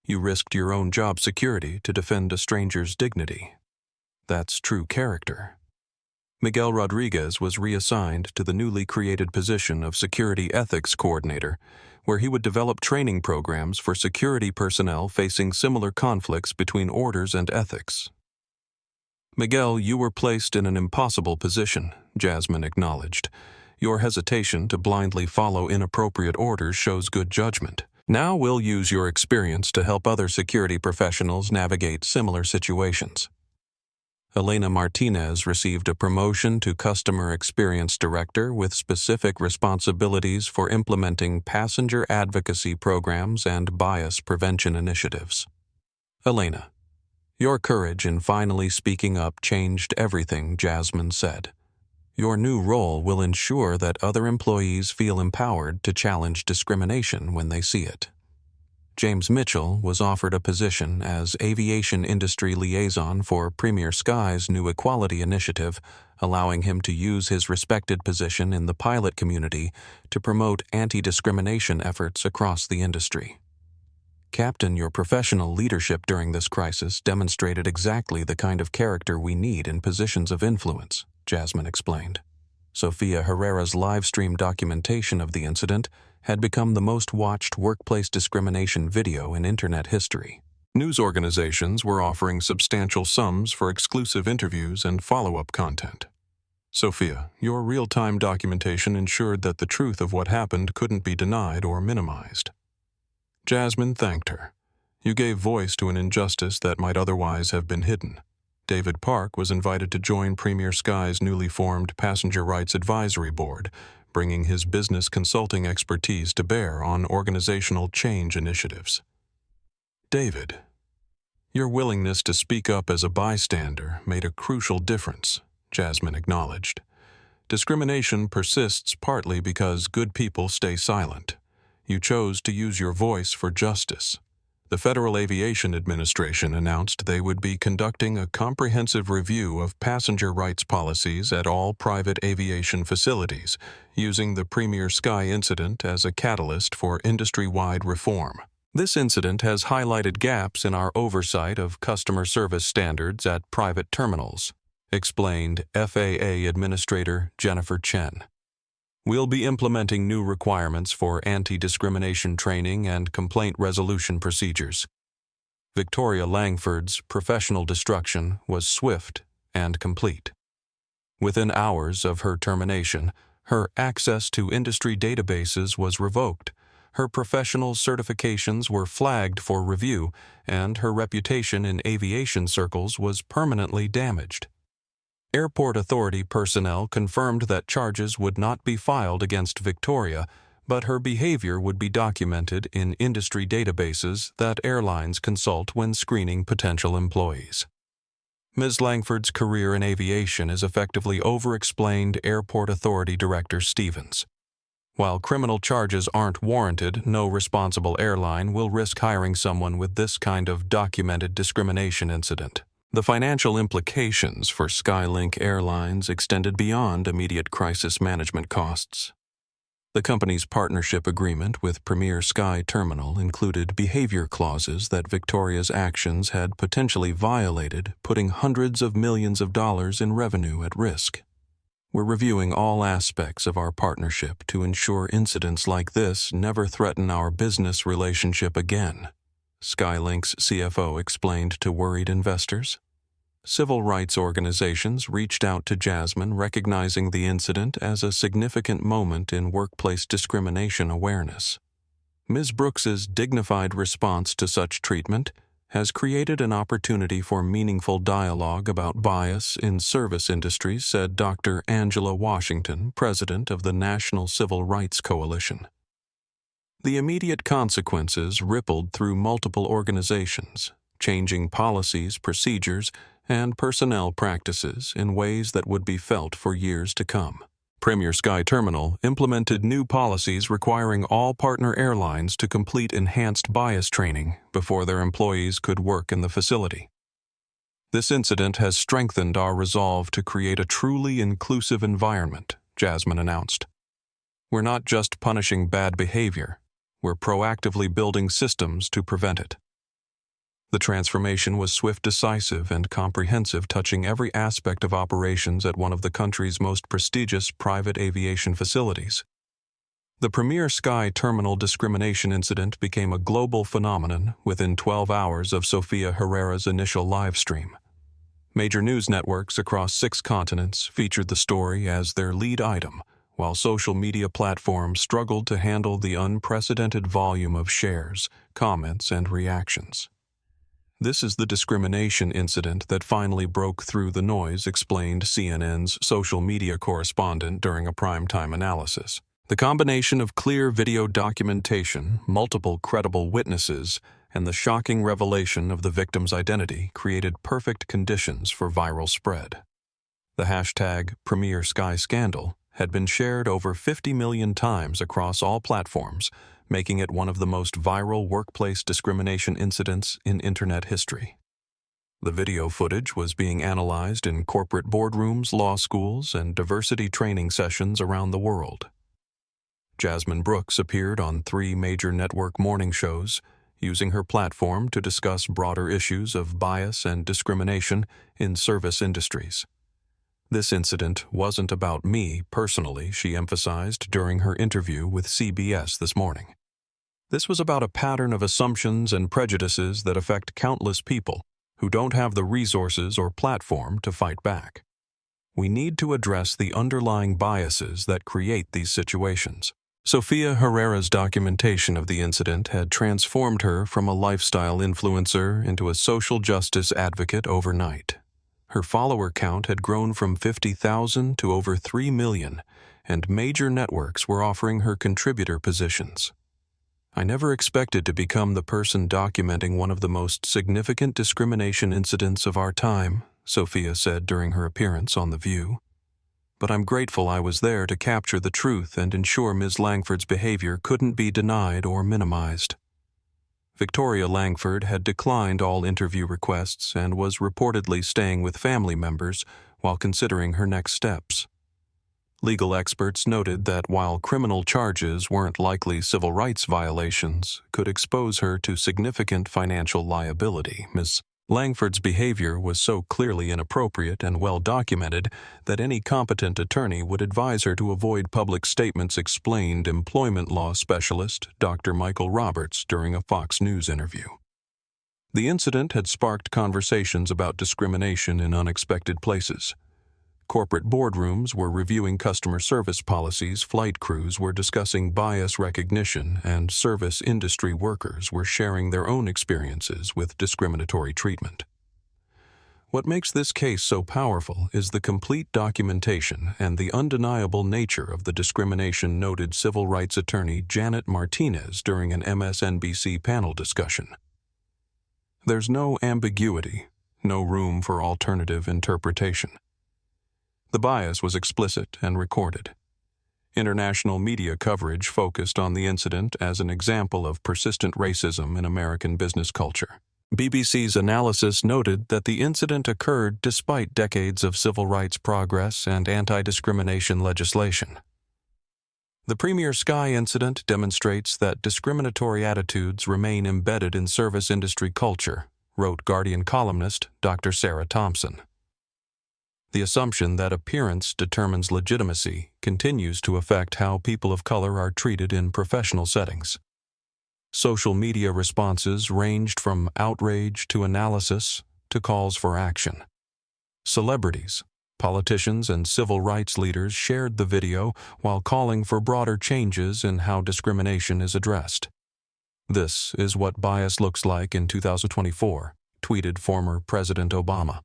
"You risked your own job security to defend a stranger's dignity. That's true character." Miguel Rodriguez was reassigned to the newly created position of Security Ethics Coordinator, where he would develop training programs for security personnel facing similar conflicts between orders and ethics. "Miguel, you were placed in an impossible position," Jasmine acknowledged. "Your hesitation to blindly follow inappropriate orders shows good judgment. Now we'll use your experience to help other security professionals navigate similar situations." Elena Martinez received a promotion to Customer Experience Director with specific responsibilities for implementing passenger advocacy programs and bias prevention initiatives. "Elena, your courage in finally speaking up changed everything," Jasmine said. "Your new role will ensure that other employees feel empowered to challenge discrimination when they see it." James Mitchell was offered a position as aviation industry liaison for Premier Sky's new equality initiative, allowing him to use his respected position in the pilot community to promote anti-discrimination efforts across the industry. "Captain, your professional leadership during this crisis demonstrated exactly the kind of character we need in positions of influence," Jasmine explained. Sofia Herrera's live-stream documentation of the incident had become the most watched workplace discrimination video in Internet history. News organizations were offering substantial sums for exclusive interviews and follow-up content. "Sophia, your real-time documentation ensured that the truth of what happened couldn't be denied or minimized." Jasmine thanked her. You gave voice to an injustice that might otherwise have been hidden. David Park was invited to join Premier Sky's newly formed Passenger Rights Advisory Board, bringing his business consulting expertise to bear on organizational change initiatives. David, your willingness to speak up as a bystander made a crucial difference, Jasmine acknowledged. Discrimination persists partly because good people stay silent. You chose to use your voice for justice. The Federal Aviation Administration announced they would be conducting a comprehensive review of passenger rights policies at all private aviation facilities, using the Premier Sky incident as a catalyst for industry-wide reform. This incident has highlighted gaps in our oversight of customer service standards at private terminals, explained FAA Administrator Jennifer Chen. We'll be implementing new requirements for anti-discrimination training and complaint resolution procedures. Victoria Langford's professional destruction was swift and complete. Within hours of her termination, her access to industry databases was revoked, her professional certifications were flagged for review, and her reputation in aviation circles was permanently damaged. Airport authority personnel confirmed that charges would not be filed against Victoria, but her behavior would be documented in industry databases that airlines consult when screening potential employees. Ms. Langford's career in aviation is effectively over-explained Airport Authority Director Stevens. While criminal charges aren't warranted, no responsible airline will risk hiring someone with this kind of documented discrimination incident. The financial implications for Skylink Airlines extended beyond immediate crisis management costs. The company's partnership agreement with Premier Sky Terminal included behavior clauses that Victoria's actions had potentially violated, putting hundreds of millions of dollars in revenue at risk. We're reviewing all aspects of our partnership to ensure incidents like this never threaten our business relationship again, Skylink's CFO explained to worried investors. Civil rights organizations reached out to Jasmine, recognizing the incident as a significant moment in workplace discrimination awareness. Ms. Brooks's dignified response to such treatment has created an opportunity for meaningful dialogue about bias in service industries, said Dr. Angela Washington, president of the National Civil Rights Coalition. The immediate consequences rippled through multiple organizations, changing policies, procedures, and personnel practices in ways that would be felt for years to come. Premier Sky Terminal implemented new policies requiring all partner airlines to complete enhanced bias training before their employees could work in the facility. This incident has strengthened our resolve to create a truly inclusive environment, Jasmine announced. We're not just punishing bad behavior, we're proactively building systems to prevent it. The transformation was swift, decisive, and comprehensive, touching every aspect of operations at one of the country's most prestigious private aviation facilities. The Premier Sky Terminal discrimination incident became a global phenomenon within 12 hours of Sofia Herrera's initial live stream. Major news networks across 6 continents featured the story as their lead item, while social media platforms struggled to handle the unprecedented volume of shares, comments, and reactions. This is the discrimination incident that finally broke through the noise, explained CNN's social media correspondent during a primetime analysis. The combination of clear video documentation, multiple credible witnesses, and the shocking revelation of the victim's identity created perfect conditions for viral spread. The hashtag Premier Sky Scandal had been shared over 50 million times across all platforms, making it one of the most viral workplace discrimination incidents in Internet history. The video footage was being analyzed in corporate boardrooms, law schools, and diversity training sessions around the world. Jasmine Brooks appeared on 3 major network morning shows, using her platform to discuss broader issues of bias and discrimination in service industries. This incident wasn't about me personally, she emphasized during her interview with CBS this morning. This was about a pattern of assumptions and prejudices that affect countless people who don't have the resources or platform to fight back. We need to address the underlying biases that create these situations. Sofia Herrera's documentation of the incident had transformed her from a lifestyle influencer into a social justice advocate overnight. Her follower count had grown from 50,000 to over 3 million, and major networks were offering her contributor positions. I never expected to become the person documenting one of the most significant discrimination incidents of our time, Sofia said during her appearance on The View. But I'm grateful I was there to capture the truth and ensure Ms. Langford's behavior couldn't be denied or minimized. Victoria Langford had declined all interview requests and was reportedly staying with family members while considering her next steps. Legal experts noted that while criminal charges weren't likely civil rights violations, could expose her to significant financial liability, Ms. Langford's behavior was so clearly inappropriate and well documented that any competent attorney would advise her to avoid public statements, explained employment law specialist Dr. Michael Roberts during a Fox News interview. The incident had sparked conversations about discrimination in unexpected places. Corporate boardrooms were reviewing customer service policies, flight crews were discussing bias recognition, and service industry workers were sharing their own experiences with discriminatory treatment. What makes this case so powerful is the complete documentation and the undeniable nature of the discrimination, noted civil rights attorney Janet Martinez during an MSNBC panel discussion. There's no ambiguity, no room for alternative interpretation. The bias was explicit and recorded. International media coverage focused on the incident as an example of persistent racism in American business culture. BBC's analysis noted that the incident occurred despite decades of civil rights progress and anti-discrimination legislation. The Premier Sky incident demonstrates that discriminatory attitudes remain embedded in service industry culture, wrote Guardian columnist Dr. Sarah Thompson. The assumption that appearance determines legitimacy continues to affect how people of color are treated in professional settings. Social media responses ranged from outrage to analysis to calls for action. Celebrities, politicians, and civil rights leaders shared the video while calling for broader changes in how discrimination is addressed. "This is what bias looks like in 2024, tweeted former President Obama.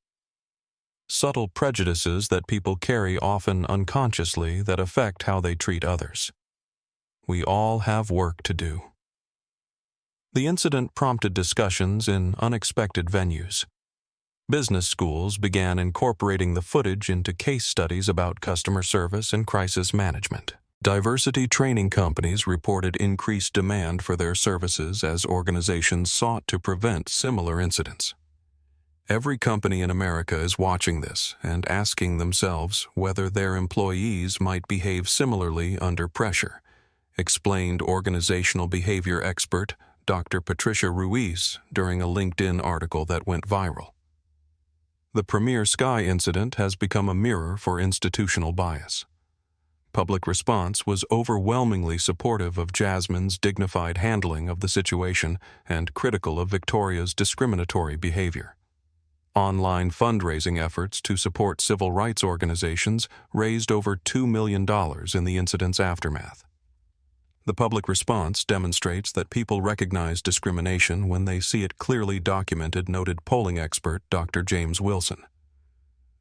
Subtle prejudices that people carry often unconsciously that affect how they treat others. We all have work to do." The incident prompted discussions in unexpected venues. Business schools began incorporating the footage into case studies about customer service and crisis management. Diversity training companies reported increased demand for their services as organizations sought to prevent similar incidents. Every company in America is watching this and asking themselves whether their employees might behave similarly under pressure, explained organizational behavior expert Dr. Patricia Ruiz during a LinkedIn article that went viral. The Premier Sky incident has become a mirror for institutional bias. Public response was overwhelmingly supportive of Jasmine's dignified handling of the situation and critical of Victoria's discriminatory behavior. Online fundraising efforts to support civil rights organizations raised over $2 million in the incident's aftermath. The public response demonstrates that people recognize discrimination when they see it clearly documented, noted polling expert Dr. James Wilson.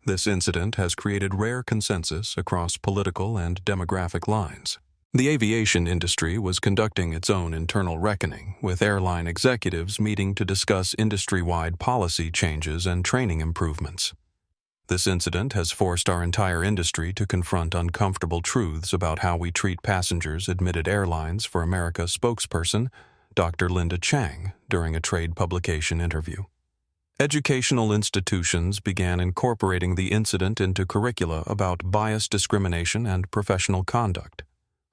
This incident has created rare consensus across political and demographic lines. The aviation industry was conducting its own internal reckoning, with airline executives meeting to discuss industry-wide policy changes and training improvements. This incident has forced our entire industry to confront uncomfortable truths about how we treat passengers, admitted Airlines for America spokesperson Dr. Linda Chang during a trade publication interview. Educational institutions began incorporating the incident into curricula about bias discrimination and professional conduct.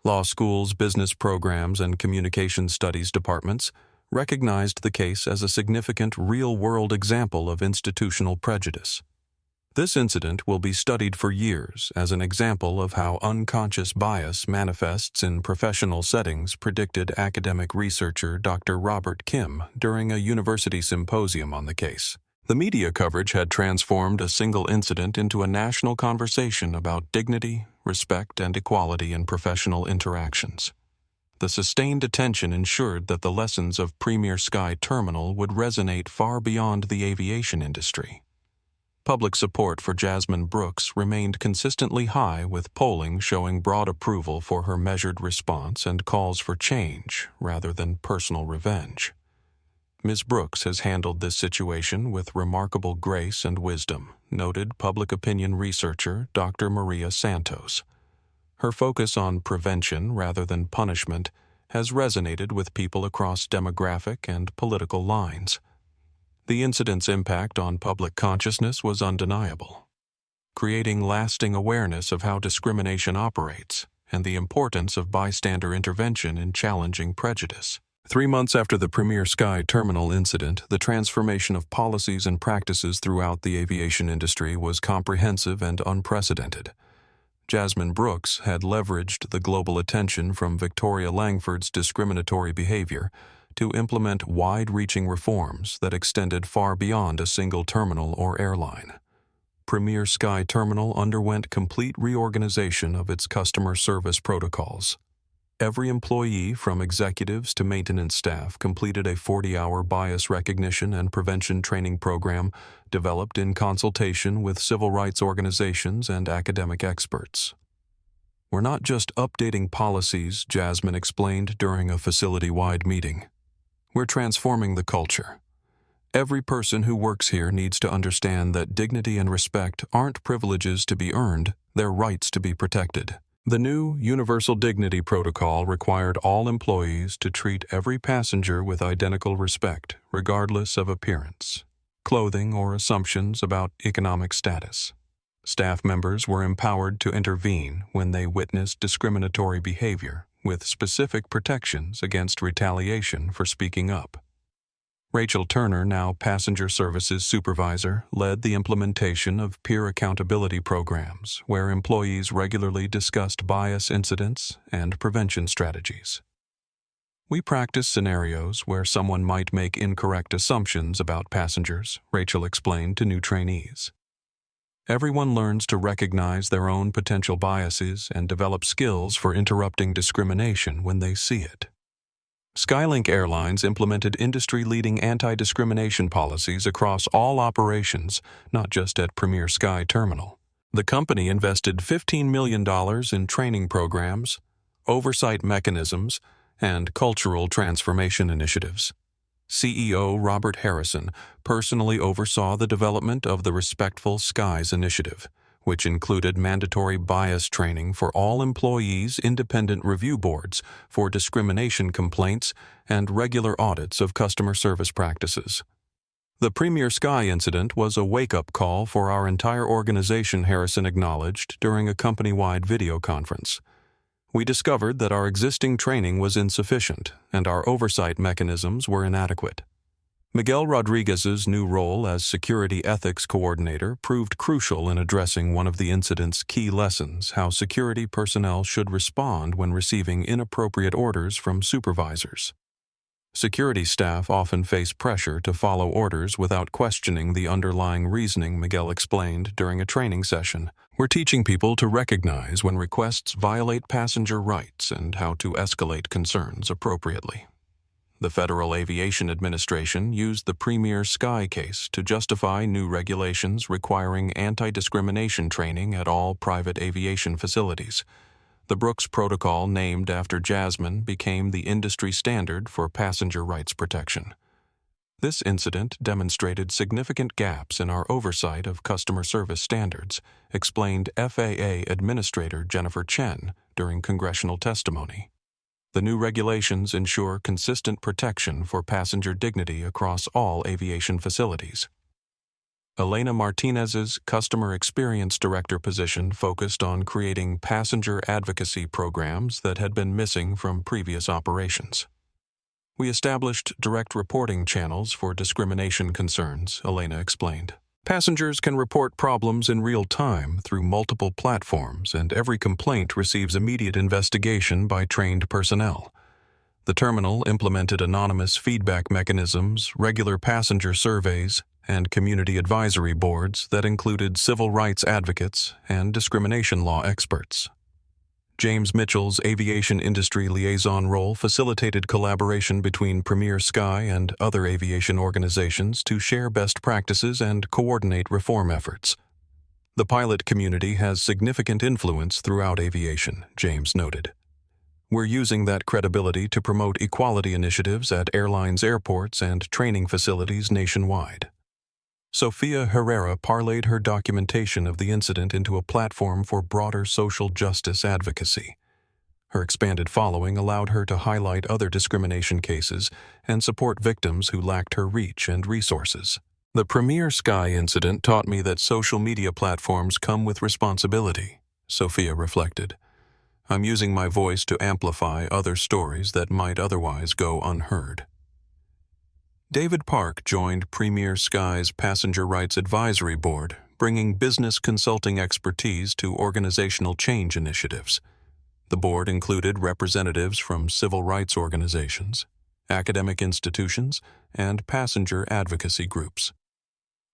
Law schools, business programs, and communication studies departments recognized the case as a significant real-world example of institutional prejudice. This incident will be studied for years as an example of how unconscious bias manifests in professional settings, predicted academic researcher Dr. Robert Kim during a university symposium on the case. The media coverage had transformed a single incident into a national conversation about dignity, respect, and equality in professional interactions. The sustained attention ensured that the lessons of Premier Sky Terminal would resonate far beyond the aviation industry. Public support for Jasmine Brooks remained consistently high, with polling showing broad approval for her measured response and calls for change rather than personal revenge. Ms. Brooks has handled this situation with remarkable grace and wisdom, noted public opinion researcher Dr. Maria Santos. Her focus on prevention rather than punishment has resonated with people across demographic and political lines. The incident's impact on public consciousness was undeniable, creating lasting awareness of how discrimination operates and the importance of bystander intervention in challenging prejudice. 3 months after the Premier Sky Terminal incident, the transformation of policies and practices throughout the aviation industry was comprehensive and unprecedented. Jasmine Brooks had leveraged the global attention from Victoria Langford's discriminatory behavior to implement wide-reaching reforms that extended far beyond a single terminal or airline. Premier Sky Terminal underwent complete reorganization of its customer service protocols. Every employee, from executives to maintenance staff, completed a 40-hour bias recognition and prevention training program developed in consultation with civil rights organizations and academic experts. "We're not just updating policies," Jasmine explained during a facility-wide meeting. "We're transforming the culture. Every person who works here needs to understand that dignity and respect aren't privileges to be earned, they're rights to be protected." The new Universal Dignity Protocol required all employees to treat every passenger with identical respect, regardless of appearance, clothing, or assumptions about economic status. Staff members were empowered to intervene when they witnessed discriminatory behavior, with specific protections against retaliation for speaking up. Rachel Turner, now Passenger Services Supervisor, led the implementation of peer accountability programs where employees regularly discussed bias incidents and prevention strategies. "We practice scenarios where someone might make incorrect assumptions about passengers," Rachel explained to new trainees. "Everyone learns to recognize their own potential biases and develop skills for interrupting discrimination when they see it." Skylink Airlines implemented industry-leading anti-discrimination policies across all operations, not just at Premier Sky Terminal. The company invested $15 million in training programs, oversight mechanisms, and cultural transformation initiatives. CEO Robert Harrison personally oversaw the development of the Respectful Skies initiative, which included mandatory bias training for all employees, independent review boards for discrimination complaints, and regular audits of customer service practices. "The Premier Sky incident was a wake-up call for our entire organization," Harrison acknowledged during a company-wide video conference. "We discovered that our existing training was insufficient, and our oversight mechanisms were inadequate." Miguel Rodriguez's new role as Security Ethics Coordinator proved crucial in addressing one of the incident's key lessons: how security personnel should respond when receiving inappropriate orders from supervisors. Security staff often face pressure to follow orders without questioning the underlying reasoning, Miguel explained during a training session. "We're teaching people to recognize when requests violate passenger rights and how to escalate concerns appropriately." The Federal Aviation Administration used the Premier Sky case to justify new regulations requiring anti-discrimination training at all private aviation facilities. The Brooks Protocol, named after Jasmine, became the industry standard for passenger rights protection. This incident demonstrated significant gaps in our oversight of customer service standards, explained FAA Administrator Jennifer Chen during congressional testimony. The new regulations ensure consistent protection for passenger dignity across all aviation facilities. Elena Martinez's Customer Experience Director position focused on creating passenger advocacy programs that had been missing from previous operations. "We established direct reporting channels for discrimination concerns," Elena explained. "Passengers can report problems in real time through multiple platforms, and every complaint receives immediate investigation by trained personnel." The terminal implemented anonymous feedback mechanisms, regular passenger surveys, and community advisory boards that included civil rights advocates and discrimination law experts. James Mitchell's aviation industry liaison role facilitated collaboration between Premier Sky and other aviation organizations to share best practices and coordinate reform efforts. The pilot community has significant influence throughout aviation, James noted. We're using that credibility to promote equality initiatives at airlines, airports, and training facilities nationwide. Sofia Herrera parlayed her documentation of the incident into a platform for broader social justice advocacy. Her expanded following allowed her to highlight other discrimination cases and support victims who lacked her reach and resources. The Premier Sky incident taught me that social media platforms come with responsibility, Sofia reflected. I'm using my voice to amplify other stories that might otherwise go unheard. David Park joined Premier Sky's Passenger Rights Advisory Board, bringing business consulting expertise to organizational change initiatives. The board included representatives from civil rights organizations, academic institutions, and passenger advocacy groups.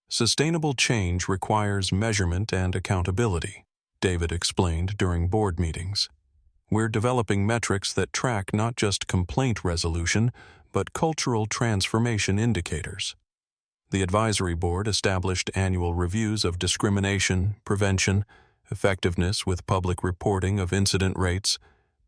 Sustainable change requires measurement and accountability, David explained during board meetings. We're developing metrics that track not just complaint resolution, but cultural transformation indicators. The advisory board established annual reviews of discrimination, prevention, effectiveness with public reporting of incident rates,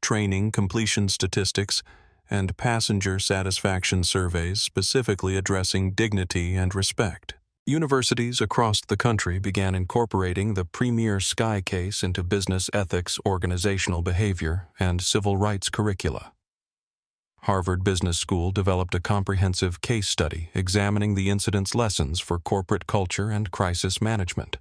training completion statistics, and passenger satisfaction surveys specifically addressing dignity and respect. Universities across the country began incorporating the Premier Sky case into business ethics, organizational behavior, and civil rights curricula. Harvard Business School developed a comprehensive case study examining the incident's lessons for corporate culture and crisis management.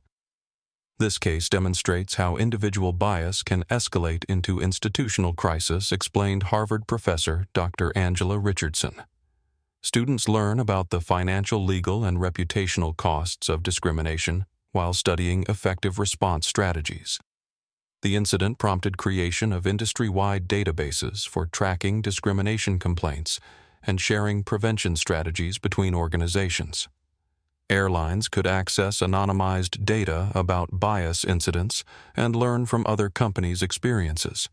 This case demonstrates how individual bias can escalate into institutional crisis, explained Harvard professor Dr. Angela Richardson. Students learn about the financial, legal, and reputational costs of discrimination while studying effective response strategies. The incident prompted creation of industry-wide databases for tracking discrimination complaints and sharing prevention strategies between organizations. Airlines could access anonymized data about bias incidents and learn from other companies' experiences.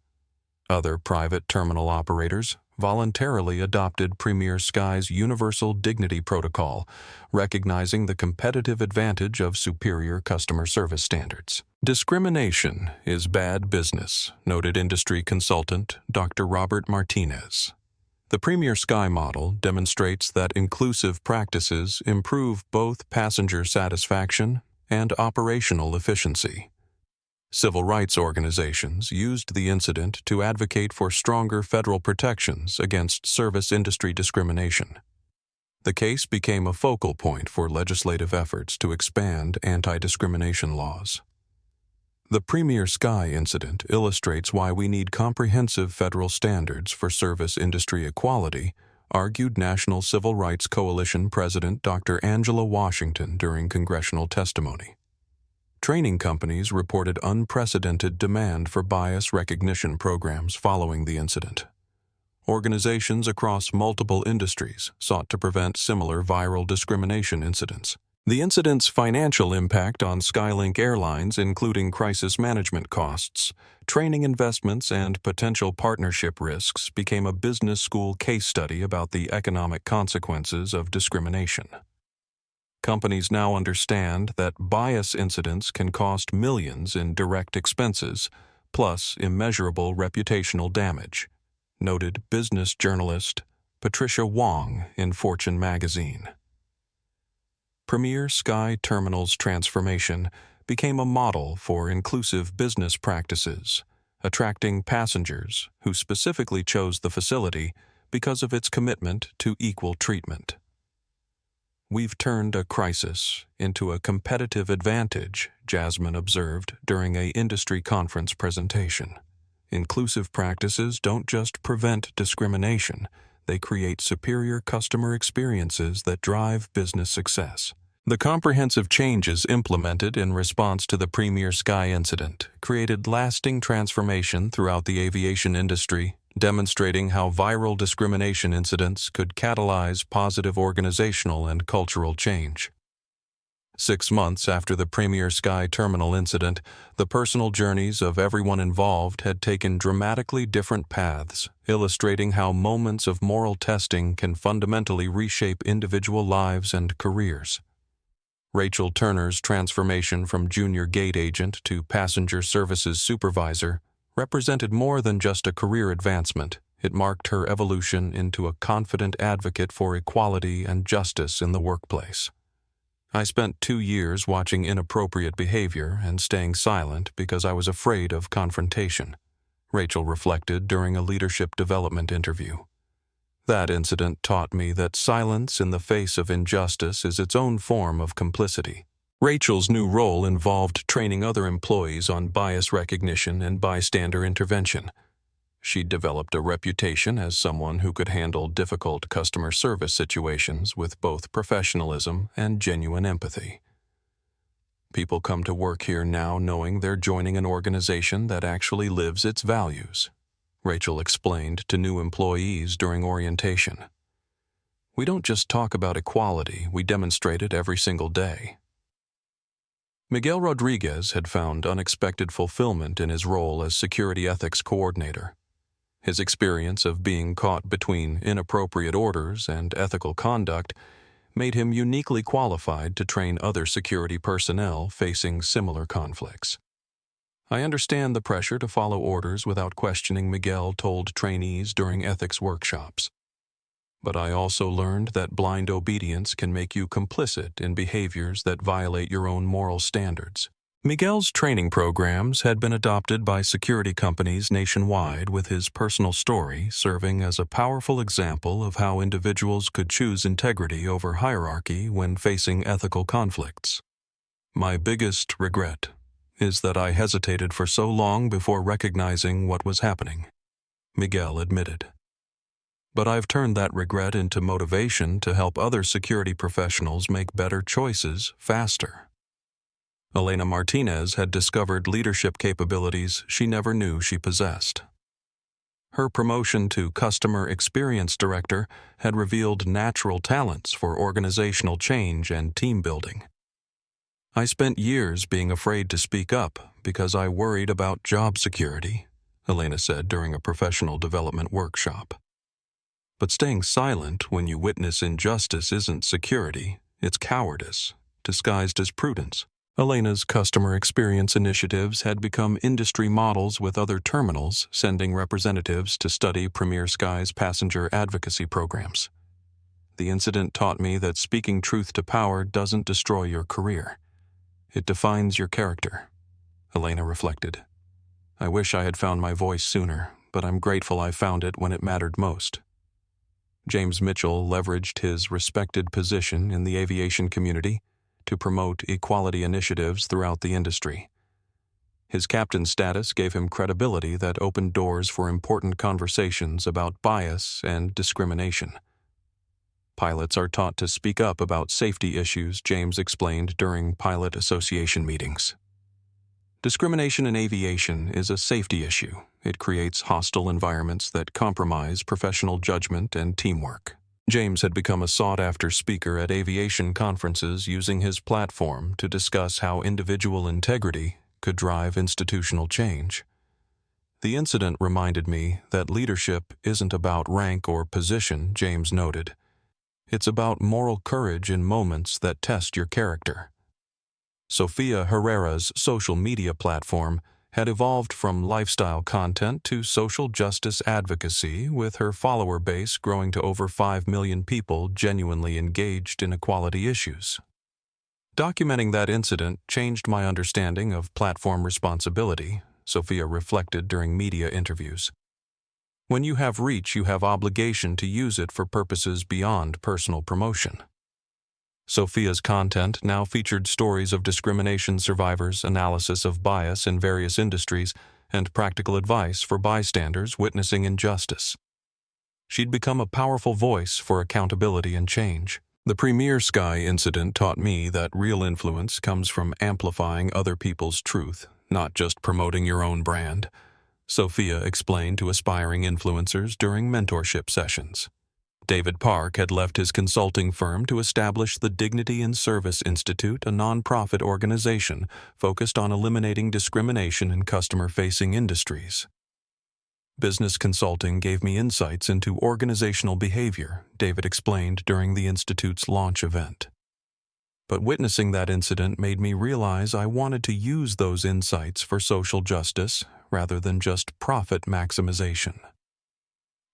Other private terminal operators voluntarily adopted Premier Sky's Universal Dignity Protocol, recognizing the competitive advantage of superior customer service standards. Discrimination is bad business, noted industry consultant Dr. Robert Martinez. The Premier Sky model demonstrates that inclusive practices improve both passenger satisfaction and operational efficiency. Civil rights organizations used the incident to advocate for stronger federal protections against service industry discrimination. The case became a focal point for legislative efforts to expand anti-discrimination laws. The Premier Sky incident illustrates why we need comprehensive federal standards for service industry equality, argued National Civil Rights Coalition President Dr. Angela Washington during congressional testimony. Training companies reported unprecedented demand for bias recognition programs following the incident. Organizations across multiple industries sought to prevent similar viral discrimination incidents. The incident's financial impact on Skylink Airlines, including crisis management costs, training investments, and potential partnership risks, became a business school case study about the economic consequences of discrimination. Companies now understand that bias incidents can cost millions in direct expenses, plus immeasurable reputational damage, noted business journalist Patricia Wong in Fortune magazine. Premier Sky Terminal's transformation became a model for inclusive business practices, attracting passengers who specifically chose the facility because of its commitment to equal treatment. We've turned a crisis into a competitive advantage, Jasmine observed during an industry conference presentation. Inclusive practices don't just prevent discrimination, they create superior customer experiences that drive business success. The comprehensive changes implemented in response to the Premier Sky incident created lasting transformation throughout the aviation industry, demonstrating how viral discrimination incidents could catalyze positive organizational and cultural change. 6 months after the Premier Sky Terminal incident, the personal journeys of everyone involved had taken dramatically different paths, illustrating how moments of moral testing can fundamentally reshape individual lives and careers. Rachel Turner's transformation from junior gate agent to passenger services supervisor represented more than just a career advancement. It marked her evolution into a confident advocate for equality and justice in the workplace. I spent 2 years watching inappropriate behavior and staying silent because I was afraid of confrontation, Rachel reflected during a leadership development interview. That incident taught me that silence in the face of injustice is its own form of complicity. Rachel's new role involved training other employees on bias recognition and bystander intervention. She'd developed a reputation as someone who could handle difficult customer service situations with both professionalism and genuine empathy. People come to work here now knowing they're joining an organization that actually lives its values, Rachel explained to new employees during orientation. We don't just talk about equality, we demonstrate it every single day. Miguel Rodriguez had found unexpected fulfillment in his role as security ethics coordinator. His experience of being caught between inappropriate orders and ethical conduct made him uniquely qualified to train other security personnel facing similar conflicts. I understand the pressure to follow orders without questioning, Miguel told trainees during ethics workshops. But I also learned that blind obedience can make you complicit in behaviors that violate your own moral standards. Miguel's training programs had been adopted by security companies nationwide, with his personal story serving as a powerful example of how individuals could choose integrity over hierarchy when facing ethical conflicts. My biggest regret is that I hesitated for so long before recognizing what was happening, Miguel admitted. But I've turned that regret into motivation to help other security professionals make better choices faster. Elena Martinez had discovered leadership capabilities she never knew she possessed. Her promotion to Customer Experience Director had revealed natural talents for organizational change and team building. I spent years being afraid to speak up because I worried about job security, Elena said during a professional development workshop. But staying silent when you witness injustice isn't security, it's cowardice, disguised as prudence. Elena's customer experience initiatives had become industry models, with other terminals sending representatives to study Premier Sky's passenger advocacy programs. The incident taught me that speaking truth to power doesn't destroy your career. It defines your character, Elena reflected. I wish I had found my voice sooner, but I'm grateful I found it when it mattered most. James Mitchell leveraged his respected position in the aviation community to promote equality initiatives throughout the industry. His captain status gave him credibility that opened doors for important conversations about bias and discrimination. Pilots are taught to speak up about safety issues, James explained during pilot association meetings. Discrimination in aviation is a safety issue. It creates hostile environments that compromise professional judgment and teamwork. James had become a sought-after speaker at aviation conferences, using his platform to discuss how individual integrity could drive institutional change. The incident reminded me that leadership isn't about rank or position, James noted. It's about moral courage in moments that test your character. Sofia Herrera's social media platform had evolved from lifestyle content to social justice advocacy, with her follower base growing to over 5 million people genuinely engaged in equality issues. Documenting that incident changed my understanding of platform responsibility, Sofia reflected during media interviews. When you have reach, you have obligation to use it for purposes beyond personal promotion. Sophia's content now featured stories of discrimination survivors, analysis of bias in various industries, and practical advice for bystanders witnessing injustice. She'd become a powerful voice for accountability and change. The Premier Sky incident taught me that real influence comes from amplifying other people's truth, not just promoting your own brand, Sophia explained to aspiring influencers during mentorship sessions. David Park had left his consulting firm to establish the Dignity in Service Institute, a nonprofit organization focused on eliminating discrimination in customer-facing industries. Business consulting gave me insights into organizational behavior, David explained during the Institute's launch event. But witnessing that incident made me realize I wanted to use those insights for social justice rather than just profit maximization.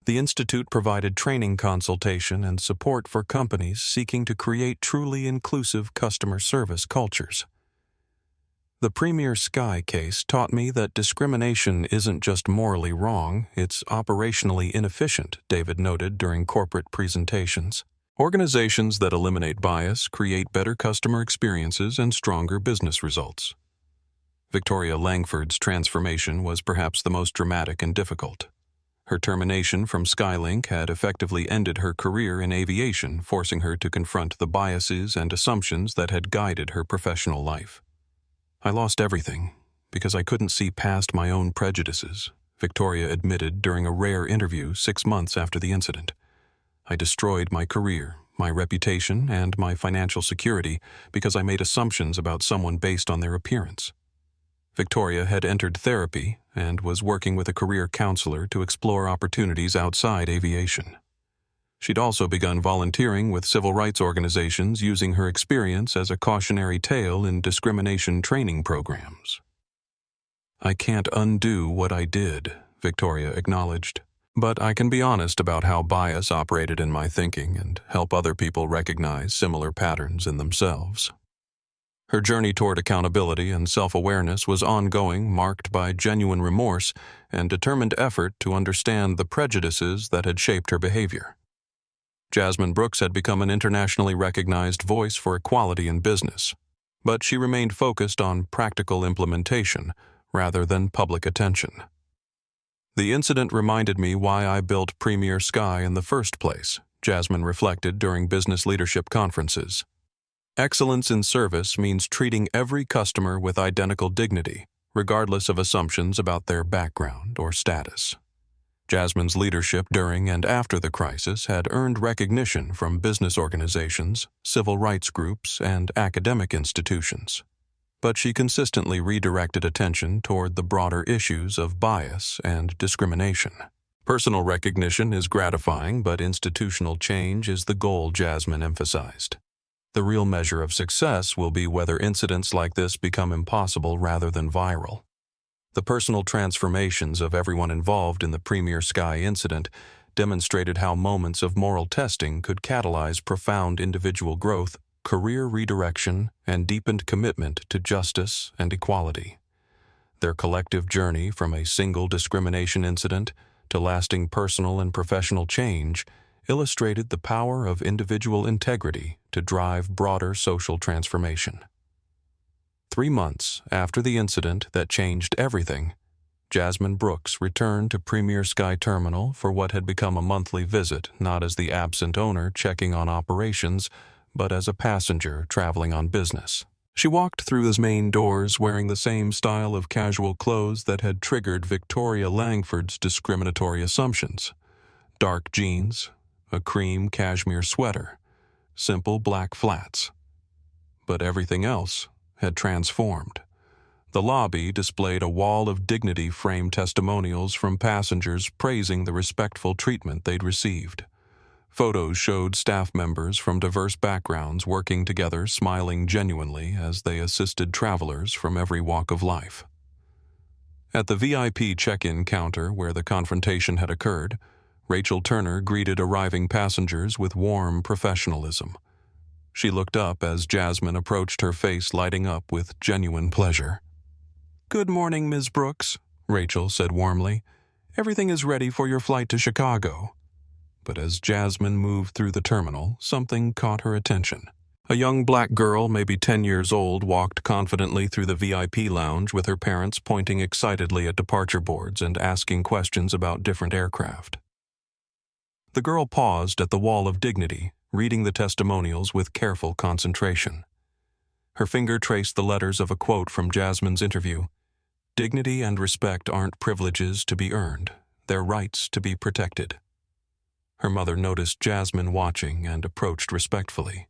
The Institute provided training consultation and support for companies seeking to create truly inclusive customer service cultures. The Premier Sky case taught me that discrimination isn't just morally wrong, it's operationally inefficient, David noted during corporate presentations. Organizations that eliminate bias create better customer experiences and stronger business results. Victoria Langford's transformation was perhaps the most dramatic and difficult. Her termination from Skylink had effectively ended her career in aviation, forcing her to confront the biases and assumptions that had guided her professional life. "I lost everything because I couldn't see past my own prejudices," Victoria admitted during a rare interview 6 months after the incident. "I destroyed my career, my reputation, and my financial security because I made assumptions about someone based on their appearance." Victoria had entered therapy and was working with a career counselor to explore opportunities outside aviation. She'd also begun volunteering with civil rights organizations, using her experience as a cautionary tale in discrimination training programs. "I can't undo what I did," Victoria acknowledged, "but I can be honest about how bias operated in my thinking and help other people recognize similar patterns in themselves." Her journey toward accountability and self-awareness was ongoing, marked by genuine remorse and determined effort to understand the prejudices that had shaped her behavior. Jasmine Brooks had become an internationally recognized voice for equality in business, but she remained focused on practical implementation rather than public attention. "The incident reminded me why I built Premier Sky in the first place," Jasmine reflected during business leadership conferences. "Excellence in service means treating every customer with identical dignity, regardless of assumptions about their background or status." Jasmine's leadership during and after the crisis had earned recognition from business organizations, civil rights groups, and academic institutions. But she consistently redirected attention toward the broader issues of bias and discrimination. "Personal recognition is gratifying, but institutional change is the goal," Jasmine emphasized. "The real measure of success will be whether incidents like this become impossible rather than viral." The personal transformations of everyone involved in the Premier Sky incident demonstrated how moments of moral testing could catalyze profound individual growth, career redirection, and deepened commitment to justice and equality. Their collective journey from a single discrimination incident to lasting personal and professional change illustrated the power of individual integrity to drive broader social transformation. 3 months after the incident that changed everything, Jasmine Brooks returned to Premier Sky Terminal for what had become a monthly visit, not as the absent owner checking on operations, but as a passenger traveling on business. She walked through the main doors wearing the same style of casual clothes that had triggered Victoria Langford's discriminatory assumptions: dark jeans, a cream cashmere sweater, simple black flats. But everything else had transformed. The lobby displayed a wall of dignity-framed testimonials from passengers praising the respectful treatment they'd received. Photos showed staff members from diverse backgrounds working together, smiling genuinely as they assisted travelers from every walk of life. At the VIP check-in counter where the confrontation had occurred, Rachel Turner greeted arriving passengers with warm professionalism. She looked up as Jasmine approached, her face lighting up with genuine pleasure. "Good morning, Ms. Brooks," Rachel said warmly. "Everything is ready for your flight to Chicago." But as Jasmine moved through the terminal, something caught her attention. A young black girl, maybe 10 years old, walked confidently through the VIP lounge with her parents pointing excitedly at departure boards and asking questions about different aircraft. The girl paused at the wall of dignity, reading the testimonials with careful concentration. Her finger traced the letters of a quote from Jasmine's interview. "Dignity and respect aren't privileges to be earned. They're rights to be protected." Her mother noticed Jasmine watching and approached respectfully.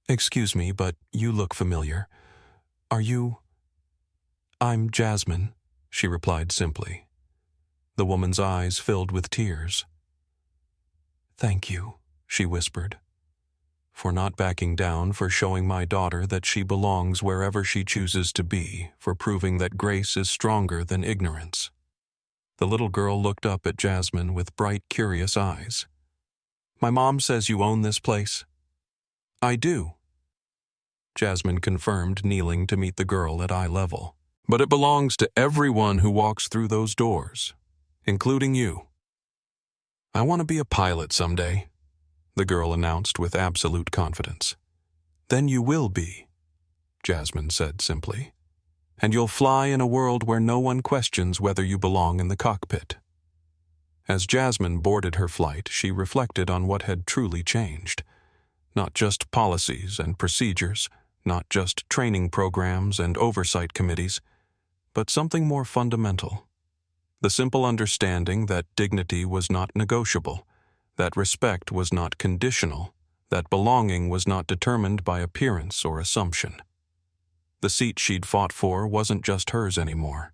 "Excuse me, but you look familiar. Are you—" "I'm Jasmine," she replied simply. The woman's eyes filled with tears. "Thank you," she whispered, "for not backing down, for showing my daughter that she belongs wherever she chooses to be, for proving that grace is stronger than ignorance." The little girl looked up at Jasmine with bright, curious eyes. "My mom says you own this place?" "I do," Jasmine confirmed, kneeling to meet the girl at eye level. "But it belongs to everyone who walks through those doors, including you." "I want to be a pilot someday," the girl announced with absolute confidence. "Then you will be," Jasmine said simply. "And you'll fly in a world where no one questions whether you belong in the cockpit." As Jasmine boarded her flight, she reflected on what had truly changed. Not just policies and procedures, not just training programs and oversight committees, but something more fundamental. The simple understanding that dignity was not negotiable, that respect was not conditional, that belonging was not determined by appearance or assumption. The seat she'd fought for wasn't just hers anymore.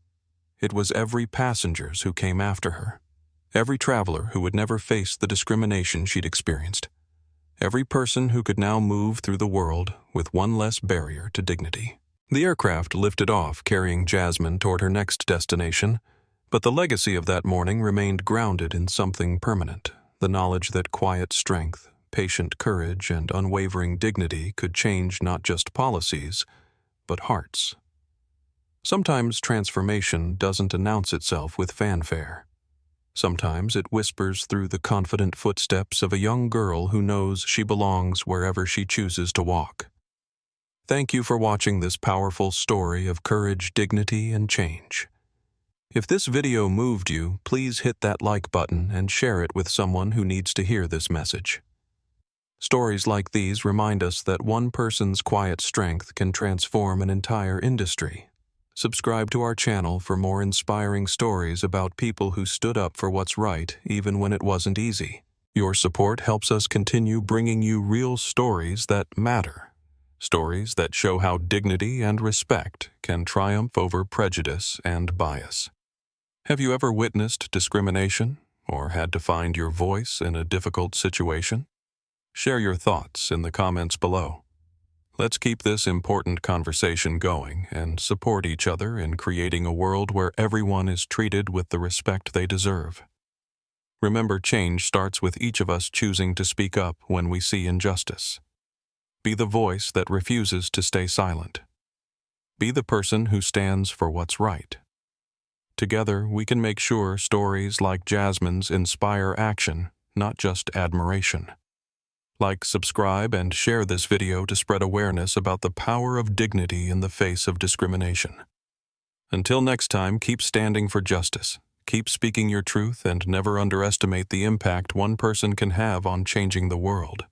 It was every passenger's who came after her, every traveler who would never face the discrimination she'd experienced, every person who could now move through the world with one less barrier to dignity. The aircraft lifted off, carrying Jasmine toward her next destination, but the legacy of that morning remained grounded in something permanent, the knowledge that quiet strength, patient courage, and unwavering dignity could change not just policies, but hearts. Sometimes transformation doesn't announce itself with fanfare. Sometimes it whispers through the confident footsteps of a young girl who knows she belongs wherever she chooses to walk. Thank you for watching this powerful story of courage, dignity, and change. If this video moved you, please hit that like button and share it with someone who needs to hear this message. Stories like these remind us that one person's quiet strength can transform an entire industry. Subscribe to our channel for more inspiring stories about people who stood up for what's right even when it wasn't easy. Your support helps us continue bringing you real stories that matter. Stories that show how dignity and respect can triumph over prejudice and bias. Have you ever witnessed discrimination or had to find your voice in a difficult situation? Share your thoughts in the comments below. Let's keep this important conversation going and support each other in creating a world where everyone is treated with the respect they deserve. Remember, change starts with each of us choosing to speak up when we see injustice. Be the voice that refuses to stay silent. Be the person who stands for what's right. Together, we can make sure stories like Jasmine's inspire action, not just admiration. Like, subscribe, and share this video to spread awareness about the power of dignity in the face of discrimination. Until next time, keep standing for justice, keep speaking your truth, and never underestimate the impact one person can have on changing the world.